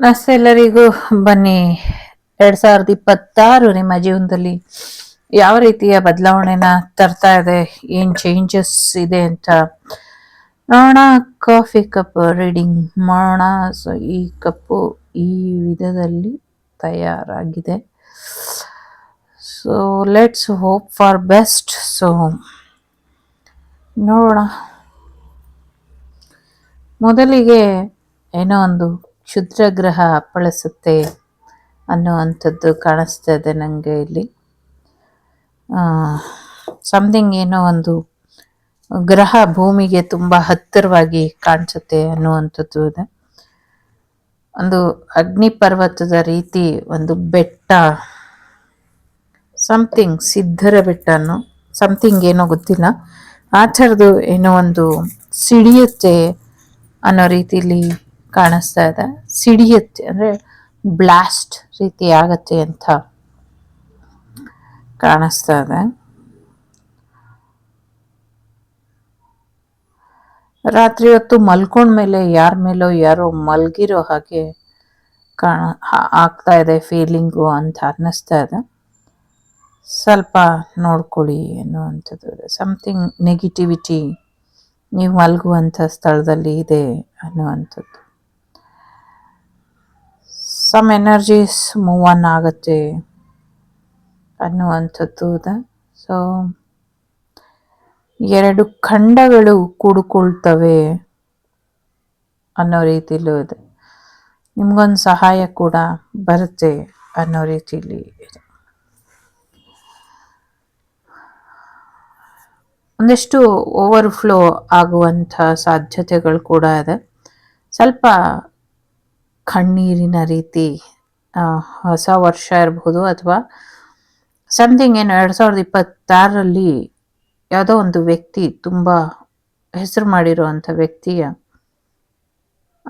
ನಮಸ್ತೆ ಎಲ್ಲರಿಗೂ. ಬನ್ನಿ, 2026 ನಿಮ್ಮ ಜೀವನದಲ್ಲಿ ಯಾವ ರೀತಿಯ ಬದಲಾವಣೆನ ತರ್ತಾ ಇದೆ, ಏನ್ ಚೇಂಜಸ್ ಇದೆ ಅಂತ ನೋಡೋಣ. ಕಾಫಿ ಕಪ್ ರೀಡಿಂಗ್ ಮಾಡೋಣ. ಸೊ ಈ ಕಪ್ಪು ಈ ವಿಧದಲ್ಲಿ ತಯಾರಾಗಿದೆ. So let's hope for best. So ನೋಡೋಣ. ಮೊದಲಿಗೆ ಏನೋ ಒಂದು ಕ್ಷುದ್ರ ಗ್ರಹ ಅಪ್ಪಳಿಸುತ್ತೆ ಅನ್ನುವಂಥದ್ದು ಕಾಣಿಸ್ತಾ ಇದೆ ನನಗೆ ಇಲ್ಲಿ. ಸಮಥಿಂಗ್ ಏನೋ ಒಂದು ಗ್ರಹ ಭೂಮಿಗೆ ತುಂಬ ಹತ್ತಿರವಾಗಿ ಕಾಣಿಸುತ್ತೆ ಅನ್ನುವಂಥದ್ದು ಇದೆ. ಒಂದು ಅಗ್ನಿ ಪರ್ವತದ ರೀತಿ ಒಂದು ಬೆಟ್ಟ, ಸಮಥಿಂಗ್ ಸಿದ್ಧರ ಬೆಟ್ಟನೋ ಸಮಥಿಂಗ್ ಏನೋ ಗೊತ್ತಿಲ್ಲ, ಆ ಥರದ್ದು ಏನೋ ಒಂದು ಸಿಡಿಯುತ್ತೆ ಅನ್ನೋ ರೀತಿಲಿ ಕಾಣಿಸ್ತಾ ಇದೆ. ಸಿಡಿಯುತ್ತೆ ಅಂದರೆ ಬ್ಲಾಸ್ಟ್ ರೀತಿ ಆಗತ್ತೆ ಅಂತ ಕಾಣಿಸ್ತಾ ಇದೆ. ರಾತ್ರಿ ಹೊತ್ತು ಮಲ್ಕೊಂಡ್ಮೇಲೆ ಯಾರ ಮೇಲೋ ಯಾರೋ ಮಲ್ಗಿರೋ ಹಾಗೆ ಆಗ್ತಾ ಇದೆ ಫೀಲಿಂಗು ಅಂತ ಅನ್ನಿಸ್ತಾ ಇದೆ. ಸ್ವಲ್ಪ ನೋಡ್ಕೊಳ್ಳಿ ಅನ್ನುವಂಥದ್ದು ಇದೆ. ಸಮಥಿಂಗ್ ನೆಗೆಟಿವಿಟಿ ನೀವು ಮಲಗುವಂಥ ಸ್ಥಳದಲ್ಲಿ ಇದೆ ಅನ್ನುವಂಥದ್ದು. ಸಮ್ ಎನರ್ಜೀಸ್ ಮೂವ್ ಆನ್ ಆಗುತ್ತೆ ಅನ್ನುವಂಥದ್ದು ಇದೆ. ಸೊ 2 ಖಂಡಗಳು ಕೂಡಿಕೊಳ್ತವೆ ಅನ್ನೋ ರೀತಿಲೂ ಇದೆ. ನಿಮ್ಗೊಂದು ಸಹಾಯ ಕೂಡ ಬರುತ್ತೆ ಅನ್ನೋ ರೀತಿಲಿ ಇದೆ. ಒಂದಷ್ಟು ಓವರ್ಫ್ಲೋ ಆಗುವಂಥ ಸಾಧ್ಯತೆಗಳು ಕೂಡ ಇದೆ. ಸ್ವಲ್ಪ ಕಣ್ಣೀರಿನ ರೀತಿ ಹೊಸ ವರ್ಷ ಇರಬಹುದು, ಅಥವಾ ಸಮಥಿಂಗ್ ಏನು 2026ರಲ್ಲಿ ಯಾವುದೋ ಒಂದು ವ್ಯಕ್ತಿ, ತುಂಬ ಹೆಸರು ಮಾಡಿರುವಂಥ ವ್ಯಕ್ತಿಯ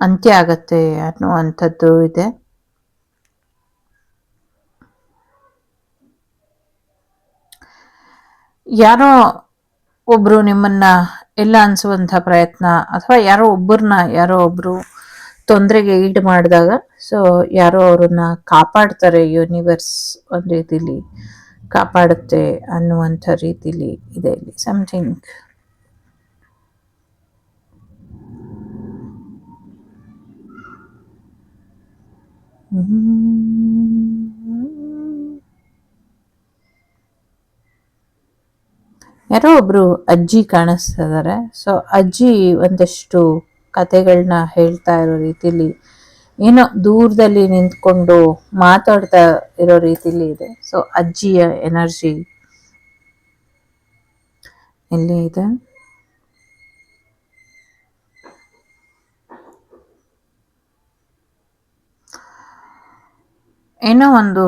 ಅಂತ್ಯ ಆಗತ್ತೆ ಅನ್ನುವಂಥದ್ದು ಇದೆ. ಯಾರೋ ಒಬ್ರು ನಿಮ್ಮನ್ನ ಎಲ್ಲ ಅನ್ಸುವಂಥ ಪ್ರಯತ್ನ, ಅಥವಾ ಯಾರೋ ಒಬ್ರು ತೊಂದರೆಗೆ ಈಡು ಮಾಡಿದಾಗ ಸೊ ಯಾರೋ ಅವ್ರನ್ನ ಕಾಪಾಡ್ತಾರೆ, ಯೂನಿವರ್ಸ್ ಒಂದು ರೀತಿಲಿ ಕಾಪಾಡುತ್ತೆ ಅನ್ನುವಂಥ ರೀತಿಲಿ ಇದೆ ಇಲ್ಲಿ. ಸಮಥಿಂಗ್ ಯಾರೋ ಒಬ್ರು ಅಜ್ಜಿ ಕಾಣಿಸ್ತಾ ಇದ್ದಾರೆ. ಸೊ ಅಜ್ಜಿ ಒಂದಷ್ಟು ಕತೆಗಳನ್ನ ಹೇಳ್ತಾ ಇರೋ ರೀತಿಲಿ, ಏನೋ ದೂರದಲ್ಲಿ ನಿಂತ್ಕೊಂಡು ಮಾತಾಡ್ತಾ ಇರೋ ರೀತಿಲಿ ಇದೆ. ಸೊ ಅಜ್ಜಿಯ ಎನರ್ಜಿ ಇಲ್ಲಿ ಇದೆ. ಏನೋ ಒಂದು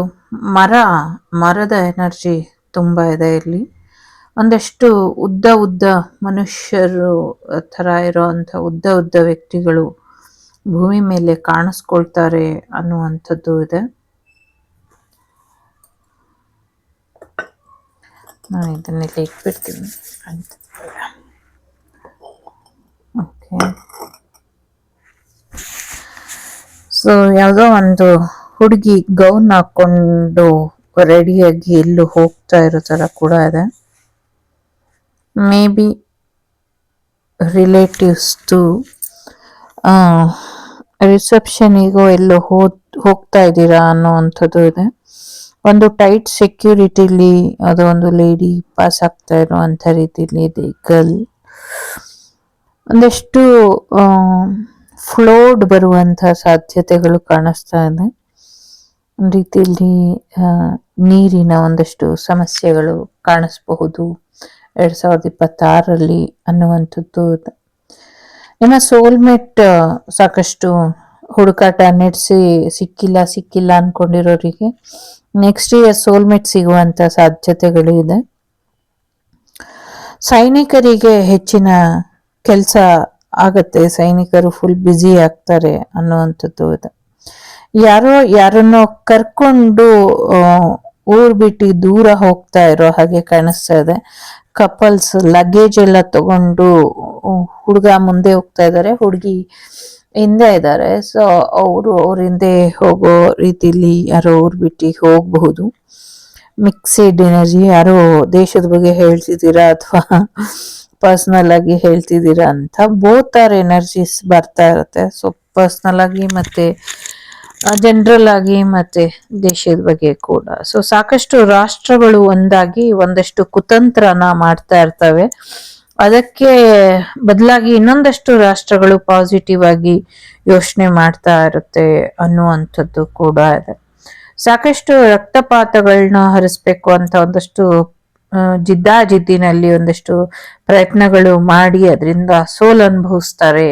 ಮರದ ಎನರ್ಜಿ ತುಂಬ ಇದೆ ಇಲ್ಲಿ. ಒಂದಷ್ಟು ಉದ್ದ ಮನುಷ್ಯರು ಥರ ಇರೋವಂಥ ಉದ್ದ ವ್ಯಕ್ತಿಗಳು ಭೂಮಿ ಮೇಲೆ ಕಾಣಿಸ್ಕೊಳ್ತಾರೆ ಅನ್ನುವಂಥದ್ದು ಇದೆ. ನಾನು ಇದನ್ನೆಲ್ಲ ಇಟ್ಬಿಡ್ತೀನಿ ಅಂತ. ಓಕೆ, ಸೊ ಯಾವುದೋ ಒಂದು ಹುಡುಗಿ ಗೌನ್ ಹಾಕೊಂಡು ರೆಡಿಯಾಗಿ ಎಲ್ಲೂ ಹೋಗ್ತಾ ಇರೋ ಥರ ಕೂಡ ಇದೆ. ಮೇ ಬಿ ರಿಲೇಟಿವ್ಸ್ದು ರಿಸೆಪ್ಷನಿಗೋ ಎಲ್ಲೋ ಹೋಗ್ತಾ ಇದ್ದೀರಾ ಅನ್ನೋವಂಥದ್ದು ಇದೆ. ಒಂದು ಟೈಟ್ ಸೆಕ್ಯೂರಿಟಿಲಿ ಯಾವುದೋ ಒಂದು ಲೇಡಿ ಪಾಸ್ ಆಗ್ತಾ ಇರುವಂಥ ರೀತಿಲಿ ಇದೆ. ಗರ್ಲ್ ಒಂದಷ್ಟು ಫ್ಲೋಡ್ ಬರುವಂಥ ಸಾಧ್ಯತೆಗಳು ಕಾಣಿಸ್ತಾ ಇದೆ. ಒಂದು ರೀತಿಯಲ್ಲಿ ನೀರಿನ ಒಂದಷ್ಟು ಸಮಸ್ಯೆಗಳು ಕಾಣಿಸ್ಬಹುದು 2026ರಲ್ಲಿ ಅನ್ನುವಂಥದ್ದು. ನಿಮ್ಮ ಸೋಲ್ಮೇಟ್ ಸಾಕಷ್ಟು ಹುಡುಕಾಟ ನಡೆಸಿ ಸಿಕ್ಕಿಲ್ಲ ಅಂದ್ಕೊಂಡಿರೋರಿಗೆ ನೆಕ್ಸ್ಟ್ ಇಯರ್ ಸೋಲ್ಮೇಟ್ ಸಿಗುವಂಥ ಸಾಧ್ಯತೆಗಳು ಇದೆ. ಸೈನಿಕರಿಗೆ ಹೆಚ್ಚಿನ ಕೆಲಸ ಆಗತ್ತೆ, ಸೈನಿಕರು ಫುಲ್ ಬ್ಯುಸಿ ಆಗ್ತಾರೆ ಅನ್ನುವಂಥದ್ದು ಇದೆ. ಯಾರೋ ಯಾರನ್ನೋ ಕರ್ಕೊಂಡು ಆ, ಊರ್ ಬಿಟ್ಟು ದೂರ ಹೋಗ್ತಾ ಇರೋ ಹಾಗೆ ಕಾಣಿಸ್ತಾ ಇದೆ. ಕಪಲ್ಸ್ ಲಗೇಜ್ ಎಲ್ಲ ತಗೊಂಡು ಹುಡುಗ ಮುಂದೆ ಹೋಗ್ತಾ ಇದ್ದಾರೆ, ಹುಡುಗಿ ಹಿಂದೆ ಇದ್ದಾರೆ. ಸೊ ಅವ್ರ ಹಿಂದೆ ಹೋಗೋ ರೀತಿಲಿ ಯಾರೋ ಊರ್ ಬಿಟ್ಟು ಹೋಗಬಹುದು. Mixed energy. ಯಾರೋ ದೇಶದ ಬಗ್ಗೆ ಹೇಳ್ತಿದ್ದೀರಾ ಅಥವಾ ಪರ್ಸನಲ್ ಆಗಿ ಹೇಳ್ತಿದ್ದೀರಾ ಅಂತ ಬೋತ್ ಆರ್ ಎನರ್ಜೀಸ್ ಬರ್ತಾ ಇರುತ್ತೆ. ಸೊ ಪರ್ಸನಲ್ ಆಗಿ ಮತ್ತೆ ಜನರಲ್ ಆಗಿ ಮತ್ತೆ ದೇಶದ ಬಗ್ಗೆ ಕೂಡ. ಸೊ ಸಾಕಷ್ಟು ರಾಷ್ಟ್ರಗಳು ಒಂದಾಗಿ ಒಂದಷ್ಟು ಕುತಂತ್ರನ ಮಾಡ್ತಾ ಇರ್ತವೆ. ಅದಕ್ಕೆ ಬದಲಾಗಿ ಇನ್ನೊಂದಷ್ಟು ರಾಷ್ಟ್ರಗಳು ಪಾಸಿಟಿವ್ ಆಗಿ ಯೋಚನೆ ಮಾಡ್ತಾ ಇರುತ್ತೆ ಅನ್ನುವಂಥದ್ದು ಕೂಡ ಇದೆ. ಸಾಕಷ್ಟು ರಕ್ತಪಾತಗಳನ್ನ ಹರಿಸ್ಬೇಕು ಅಂತ ಒಂದಷ್ಟು ಜಿದ್ದಿನಲ್ಲಿ ಒಂದಷ್ಟು ಪ್ರಯತ್ನಗಳು ಮಾಡಿ ಅದರಿಂದ ಸೋಲು ಅನುಭವಿಸ್ತಾರೆ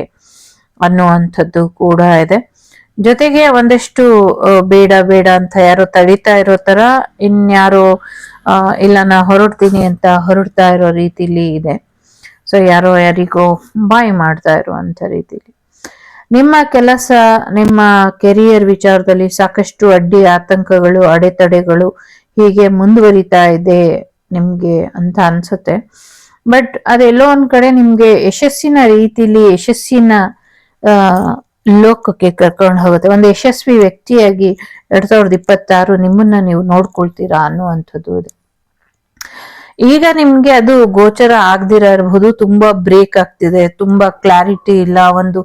ಅನ್ನುವಂಥದ್ದು ಕೂಡ ಇದೆ. ಜೊತೆಗೆ ಒಂದಷ್ಟು ಬೇಡ ಬೇಡ ಅಂತ ಯಾರೋ ತಡಿತಾ ಇರೋ ತರ ಇನ್ಯಾರೋ ಇಲ್ಲ ನಾ ಹೊರಡ್ತೀನಿ ಅಂತ ಹೊರಡ್ತಾ ಇರೋ ರೀತಿಲಿ ಇದೆ. ಸೊ ಯಾರೋ ಯಾರಿಗೋ ಬಾಯ್ ಮಾಡ್ತಾ ಇರುವಂತ ರೀತಿಲಿ ನಿಮ್ಮ ಕೆಲಸ, ನಿಮ್ಮ ಕೆರಿಯರ್ ವಿಚಾರದಲ್ಲಿ ಸಾಕಷ್ಟು ಅಡ್ಡಿ ಆತಂಕಗಳು, ಅಡೆತಡೆಗಳು ಹೀಗೆ ಮುಂದುವರಿತಾ ಇದೆ ನಿಮ್ಗೆ ಅಂತ ಅನ್ಸುತ್ತೆ. ಬಟ್ ಅದೆಲ್ಲೋ ಒಂದ್ ಕಡೆ ನಿಮ್ಗೆ ಯಶಸ್ಸಿನ ರೀತಿಲಿ ಯಶಸ್ಸಿನ ಲೋಕಕ್ಕೆ ಕರ್ಕೊಂಡು ಹೋಗುತ್ತೆ. ಒಂದು ಯಶಸ್ವಿ ವ್ಯಕ್ತಿಯಾಗಿ 2026 ನಿಮ್ಮನ್ನ ನೀವು ನೋಡ್ಕೊಳ್ತೀರಾ ಅನ್ನುವಂಥದ್ದು ಇದೆ. ಈಗ ನಿಮ್ಗೆ ಅದು ಗೋಚರ ಆಗದಿರ ಇರಬಹುದು. ತುಂಬಾ ಬ್ರೇಕ್ ಆಗ್ತಿದೆ, ತುಂಬಾ ಕ್ಲಾರಿಟಿ ಇಲ್ಲ, ಒಂದು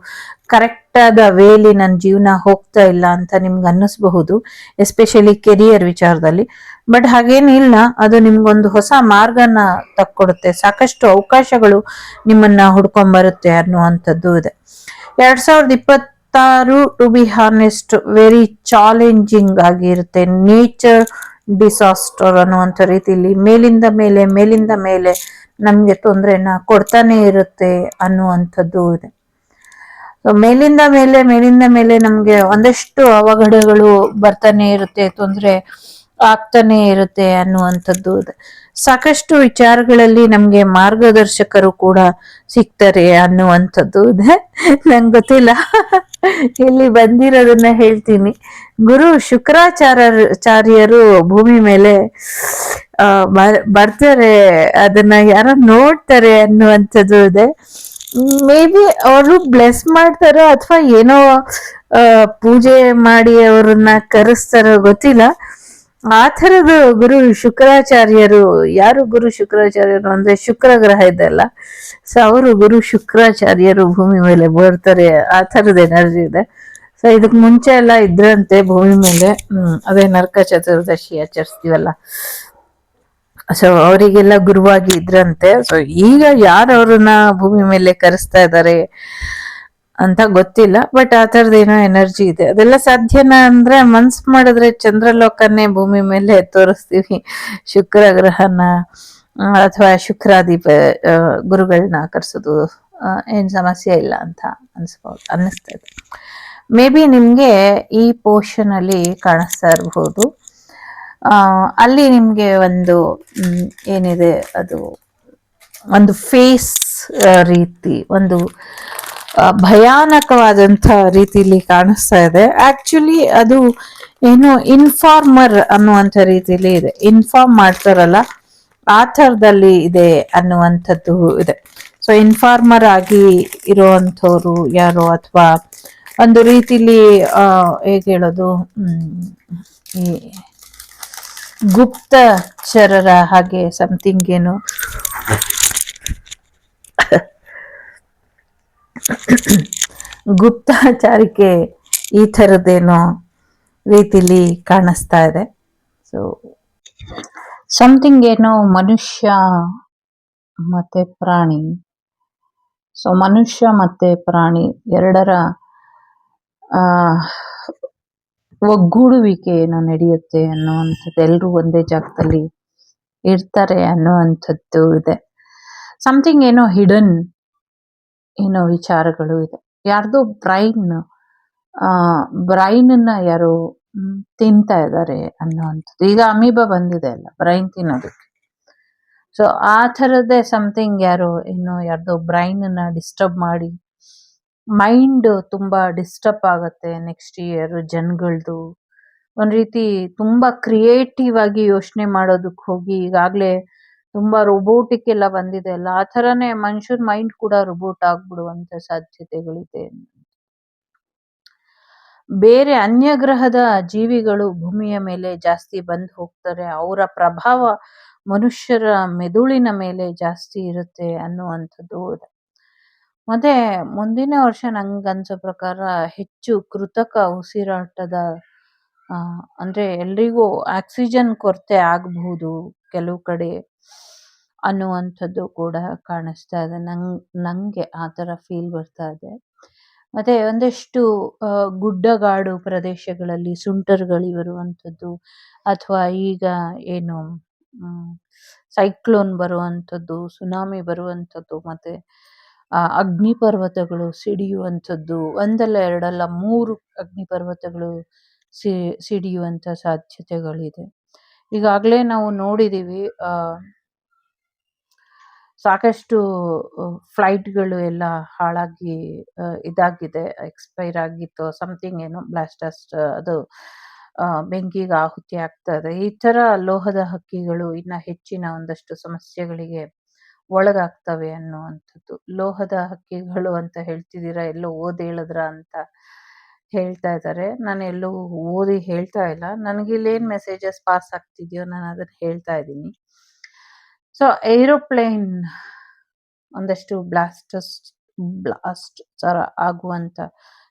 ಕರೆಕ್ಟ್ ಆದ ವೇಲಿ ನನ್ನ ಜೀವನ ಹೋಗ್ತಾ ಇಲ್ಲ ಅಂತ ನಿಮ್ಗೆ ಅನ್ನಿಸ್ಬಹುದು, ಎಸ್ಪೆಷಲಿ ಕೆರಿಯರ್ ವಿಚಾರದಲ್ಲಿ. ಬಟ್ ಹಾಗೇನಿಲ್ಲ, ಅದು ನಿಮ್ಗೊಂದು ಹೊಸ ಮಾರ್ಗನ ತಕ್ಕೊಡುತ್ತೆ, ಸಾಕಷ್ಟು ಅವಕಾಶಗಳು ನಿಮ್ಮನ್ನ ಹುಡ್ಕೊಂಡ್ ಬರುತ್ತೆ ಅನ್ನುವಂಥದ್ದು ಇದೆ. 2026 to be honest very challenging ಆಗಿರುತ್ತೆ. ನೇಚರ್ ಡಿಸಾಸ್ಟರ್ ಅನ್ನುವಂಥ ರೀತಿಯಲ್ಲಿ ಮೇಲಿಂದ ಮೇಲೆ ನಮ್ಗೆ ತೊಂದರೆನ ಕೊಡ್ತಾನೆ ಇರುತ್ತೆ ಅನ್ನುವಂಥದ್ದು ಇದೆ. ಮೇಲಿಂದ ಮೇಲೆ ನಮ್ಗೆ ಒಂದಷ್ಟು ಅವಘಡಗಳು ಬರ್ತಾನೆ ಇರುತ್ತೆ, ತೊಂದರೆ ಆಗ್ತಾನೆ ಇರುತ್ತೆ ಅನ್ನುವಂಥದ್ದು ಇದೆ. ಸಾಕಷ್ಟು ವಿಚಾರಗಳಲ್ಲಿ ನಮ್ಗೆ ಮಾರ್ಗದರ್ಶಕರು ಕೂಡ ಸಿಗ್ತಾರೆ ಅನ್ನುವಂಥದ್ದು ಇದೆ. ನಂಗೆ ಗೊತ್ತಿಲ್ಲ, ಇಲ್ಲಿ ಬಂದಿರೋದನ್ನ ಹೇಳ್ತೀನಿ. ಗುರು ಶುಕ್ರಾಚಾರ್ಯರು ಭೂಮಿ ಮೇಲೆ ಬರ್ತಾರೆ, ಅದನ್ನ ಯಾರೋ ನೋಡ್ತಾರೆ ಅನ್ನುವಂಥದ್ದು ಇದೆ. ಮೇ ಬಿ ಅವರು ಬ್ಲೆಸ್ ಮಾಡ್ತಾರೋ ಅಥವಾ ಏನೋ ಪೂಜೆ ಮಾಡಿ ಅವ್ರನ್ನ ಕರೆಸ್ತಾರೋ ಗೊತ್ತಿಲ್ಲ. ಆ ಥರದ್ದು ಗುರು ಶುಕ್ರಾಚಾರ್ಯರು. ಯಾರು ಗುರು ಶುಕ್ರಾಚಾರ್ಯರು ಅಂದ್ರೆ ಶುಕ್ರ ಗ್ರಹ ಇದೆಲ್ಲ, ಸೊ ಅವರು ಗುರು ಶುಕ್ರಾಚಾರ್ಯರು ಭೂಮಿ ಮೇಲೆ ಬರ್ತಾರೆ, ಆ ಥರದ ಎನರ್ಜಿ ಇದೆ. ಸೊ ಇದಕ್ ಮುಂಚೆ ಎಲ್ಲ ಇದ್ರಂತೆ ಭೂಮಿ ಮೇಲೆ, ಅದೇ ನರಕ ಚತುರ್ದಶಿ ಆಚರಿಸ್ತೀವಲ್ಲ, ಸೊ ಅವರಿಗೆಲ್ಲ ಗುರುವಾಗಿ ಇದ್ರಂತೆ. ಸೊ ಈಗ ಯಾರು ಅವ್ರನ್ನ ಭೂಮಿ ಮೇಲೆ ಕರೆಸ್ತಾ ಇದ್ದಾರೆ ಅಂತ ಗೊತ್ತಿಲ್ಲ, ಬಟ್ ಆ ಥರದ್ದು ಏನೋ ಎನರ್ಜಿ ಇದೆ. ಅದೆಲ್ಲ ಸಾಧ್ಯನಾ ಅಂದ್ರೆ ಮನ್ಸ್ ಮಾಡಿದ್ರೆ ಚಂದ್ರಲೋಕನ್ನೇ ಭೂಮಿ ಮೇಲೆ ತೋರಿಸ್ತೀವಿ, ಶುಕ್ರ ಗ್ರಹನ ಅಥವಾ ಶುಕ್ರಾದೀಪ ಗುರುಗಳನ್ನ ಕರ್ಸೋದು ಏನ್ ಸಮಸ್ಯೆ ಇಲ್ಲ ಅಂತ ಅನ್ನಿಸ್ತದೆ. ಮೇ ಬಿ ನಿಮ್ಗೆ ಈ ಪೋರ್ಷನ್ ಅಲ್ಲಿ ಕಾಣಿಸ್ತಾ ಇರಬಹುದು. ಅಲ್ಲಿ ನಿಮ್ಗೆ ಒಂದು ಏನಿದೆ, ಅದು ಒಂದು ಫೇಸ್ ರೀತಿ, ಒಂದು ಭಯಾನಕವಾದಂಥ ರೀತಿಲಿ ಕಾಣಿಸ್ತಾ ಇದೆ. ಆಕ್ಚುಲಿ ಅದು ಏನು ಇನ್ಫಾರ್ಮರ್ ಅನ್ನುವಂಥ ರೀತಿಲಿ ಇದೆ, ಇನ್ಫಾರ್ಮ್ ಮಾಡ್ತಾರಲ್ಲ ಆ ಥರದಲ್ಲಿ ಇದೆ ಅನ್ನುವಂಥದ್ದು ಇದೆ. ಸೊ ಇನ್ಫಾರ್ಮರ್ ಆಗಿ ಇರುವಂಥವ್ರು ಯಾರು, ಅಥವಾ ಒಂದು ರೀತಿಲಿ ಹೇಗೆ ಹೇಳೋದು, ಈ ಗುಪ್ತಚರರ ಹಾಗೆ ಸಮಥಿಂಗ್ ಏನು ಗುಪ್ತಚಾರಿಕೆ ಈ ಥರದ್ದೇನೋ ರೀತಿಲಿ ಕಾಣಿಸ್ತಾ ಇದೆ. ಸೊ ಸಮಥಿಂಗ್ ಏನೋ ಮನುಷ್ಯ ಮತ್ತೆ ಪ್ರಾಣಿ, ಸೊ ಮನುಷ್ಯ ಮತ್ತೆ ಪ್ರಾಣಿ ಎರಡರ ಒಗ್ಗೂಡುವಿಕೆ ಏನೋ ನಡೆಯುತ್ತೆ ಅನ್ನುವಂಥದ್ದು, ಎಲ್ಲರೂ ಒಂದೇ ಜಾಗದಲ್ಲಿ ಇರ್ತಾರೆ ಅನ್ನುವಂಥದ್ದು ಇದೆ. ಸಮಥಿಂಗ್ ಏನೋ ಹಿಡನ್ ಏನೋ ವಿಚಾರಗಳು ಇದೆ. ಯಾರ್ದೋ ಬ್ರೈನ್ನ ಯಾರೋ ತಿಂತಾ ಇದ್ದಾರೆ ಅನ್ನುವಂಥದ್ದು. ಈಗ ಅಮೀಬಾ ಬಂದಿದೆ ಅಲ್ಲ ಬ್ರೈನ್ ತಿನ್ನೋದಕ್ಕೆ, ಸೊ ಆ ಥರದ್ದೇ ಸಮಥಿಂಗ್ ಯಾರೋ ಯಾರ್ದೋ ಬ್ರೈನ್ನ ಡಿಸ್ಟರ್ಬ್ ಮಾಡಿ ಮೈಂಡ್ ತುಂಬಾ ಡಿಸ್ಟರ್ಬ್ ಆಗತ್ತೆ ನೆಕ್ಸ್ಟ್ ಇಯರ್ ಜನಗಳ್ದು. ಒಂದ್ ರೀತಿ ತುಂಬಾ ಕ್ರಿಯೇಟಿವ್ ಆಗಿ ಯೋಚನೆ ಮಾಡೋದಕ್ಕೆ ಹೋಗಿ ಈಗಾಗ್ಲೇ ತುಂಬಾ ರೋಬೋಟಿಕ್ ಎಲ್ಲ ಬಂದಿದೆ ಅಲ್ಲ, ಆ ಥರನೇ ಮನುಷ್ಯರ ಮೈಂಡ್ ಕೂಡ ರೋಬೋಟ್ ಆಗ್ಬಿಡುವಂತ ಸಾಧ್ಯತೆಗಳಿದೆ. ಬೇರೆ ಅನ್ಯ ಗ್ರಹದ ಜೀವಿಗಳು ಭೂಮಿಯ ಮೇಲೆ ಜಾಸ್ತಿ ಬಂದು ಹೋಗ್ತಾರೆ. ಅವರ ಪ್ರಭಾವ ಮನುಷ್ಯರ ಮೆದುಳಿನ ಮೇಲೆ ಜಾಸ್ತಿ ಇರುತ್ತೆ ಅನ್ನುವಂಥದ್ದು ಇದೆ. ಮತ್ತೆ ಮುಂದಿನ ವರ್ಷ ನಂಗನ್ಸೋ ಪ್ರಕಾರ ಹೆಚ್ಚು ಕೃತಕ ಉಸಿರಾಟದ ಅಂದ್ರೆ ಎಲ್ರಿಗೂ ಆಕ್ಸಿಜನ್ ಕೊರತೆ ಆಗಬಹುದು ಕೆಲವು ಕಡೆ ಅನ್ನುವಂಥದ್ದು ಕೂಡ ಕಾಣಿಸ್ತಾ ಇದೆ. ನಂಗೆ ಆ ಥರ ಫೀಲ್ ಬರ್ತಾ ಇದೆ. ಮತ್ತೆ ಒಂದಷ್ಟು ಗುಡ್ಡಗಾಡು ಪ್ರದೇಶಗಳಲ್ಲಿ ಸುಂಟರಗಾಳಿ ಬರುವಂಥದ್ದು, ಅಥವಾ ಈಗ ಏನು ಸೈಕ್ಲೋನ್ ಬರುವಂಥದ್ದು, ಸುನಾಮಿ ಬರುವಂಥದ್ದು, ಮತ್ತೆ ಅಗ್ನಿಪರ್ವತಗಳು ಸಿಡಿಯುವಂಥದ್ದು, ಒಂದಲ್ಲ ಎರಡಲ್ಲ 3 ಅಗ್ನಿಪರ್ವತಗಳು ಸಿಡಿಯುವಂಥ ಸಾಧ್ಯತೆಗಳಿದೆ. ಈಗಾಗಲೇ ನಾವು ನೋಡಿದೀವಿ, ಸಾಕಷ್ಟು ಫ್ಲೈಟ್ಗಳು ಎಲ್ಲ ಹಾಳಾಗಿ ಇದಾಗಿದೆ, ಎಕ್ಸ್ಪೈರ್ ಆಗಿತ್ತು, ಸಮಥಿಂಗ್ ಏನೋ ಬ್ಲಾಸ್ಟಸ್ಟ್ ಅದು ಬೆಂಕಿಗೆ ಆಹುತಿ ಆಗ್ತಾ ಇದೆ. ಈ ಥರ ಲೋಹದ ಹಕ್ಕಿಗಳು ಇನ್ನ ಹೆಚ್ಚಿನ ಒಂದಷ್ಟು ಸಮಸ್ಯೆಗಳಿಗೆ ಒಳಗಾಗ್ತವೆ ಅನ್ನುವಂಥದ್ದು. ಲೋಹದ ಹಕ್ಕಿಗಳು ಅಂತ ಹೇಳ್ತಿದ್ದೀರಾ, ಎಲ್ಲೋ ಓದಿ ಹೇಳಿದ್ರ ಅಂತ ಹೇಳ್ತಾ ಇದ್ದಾರೆ. ನಾನು ಎಲ್ಲೂ ಓದಿ ಹೇಳ್ತಾ ಇಲ್ಲ, ನನಗಿಲ್ಲೇನು ಮೆಸೇಜಸ್ ಪಾಸ್ ಆಗ್ತಿದೆಯೋ ನಾನು ಅದನ್ನು ಹೇಳ್ತಾ ಇದ್ದೀನಿ. ಸೊ ಏರೋಪ್ಲೇನ್ ಒಂದಷ್ಟು ಬ್ಲಾಸ್ಟ್ ತರ ಆಗುವಂತ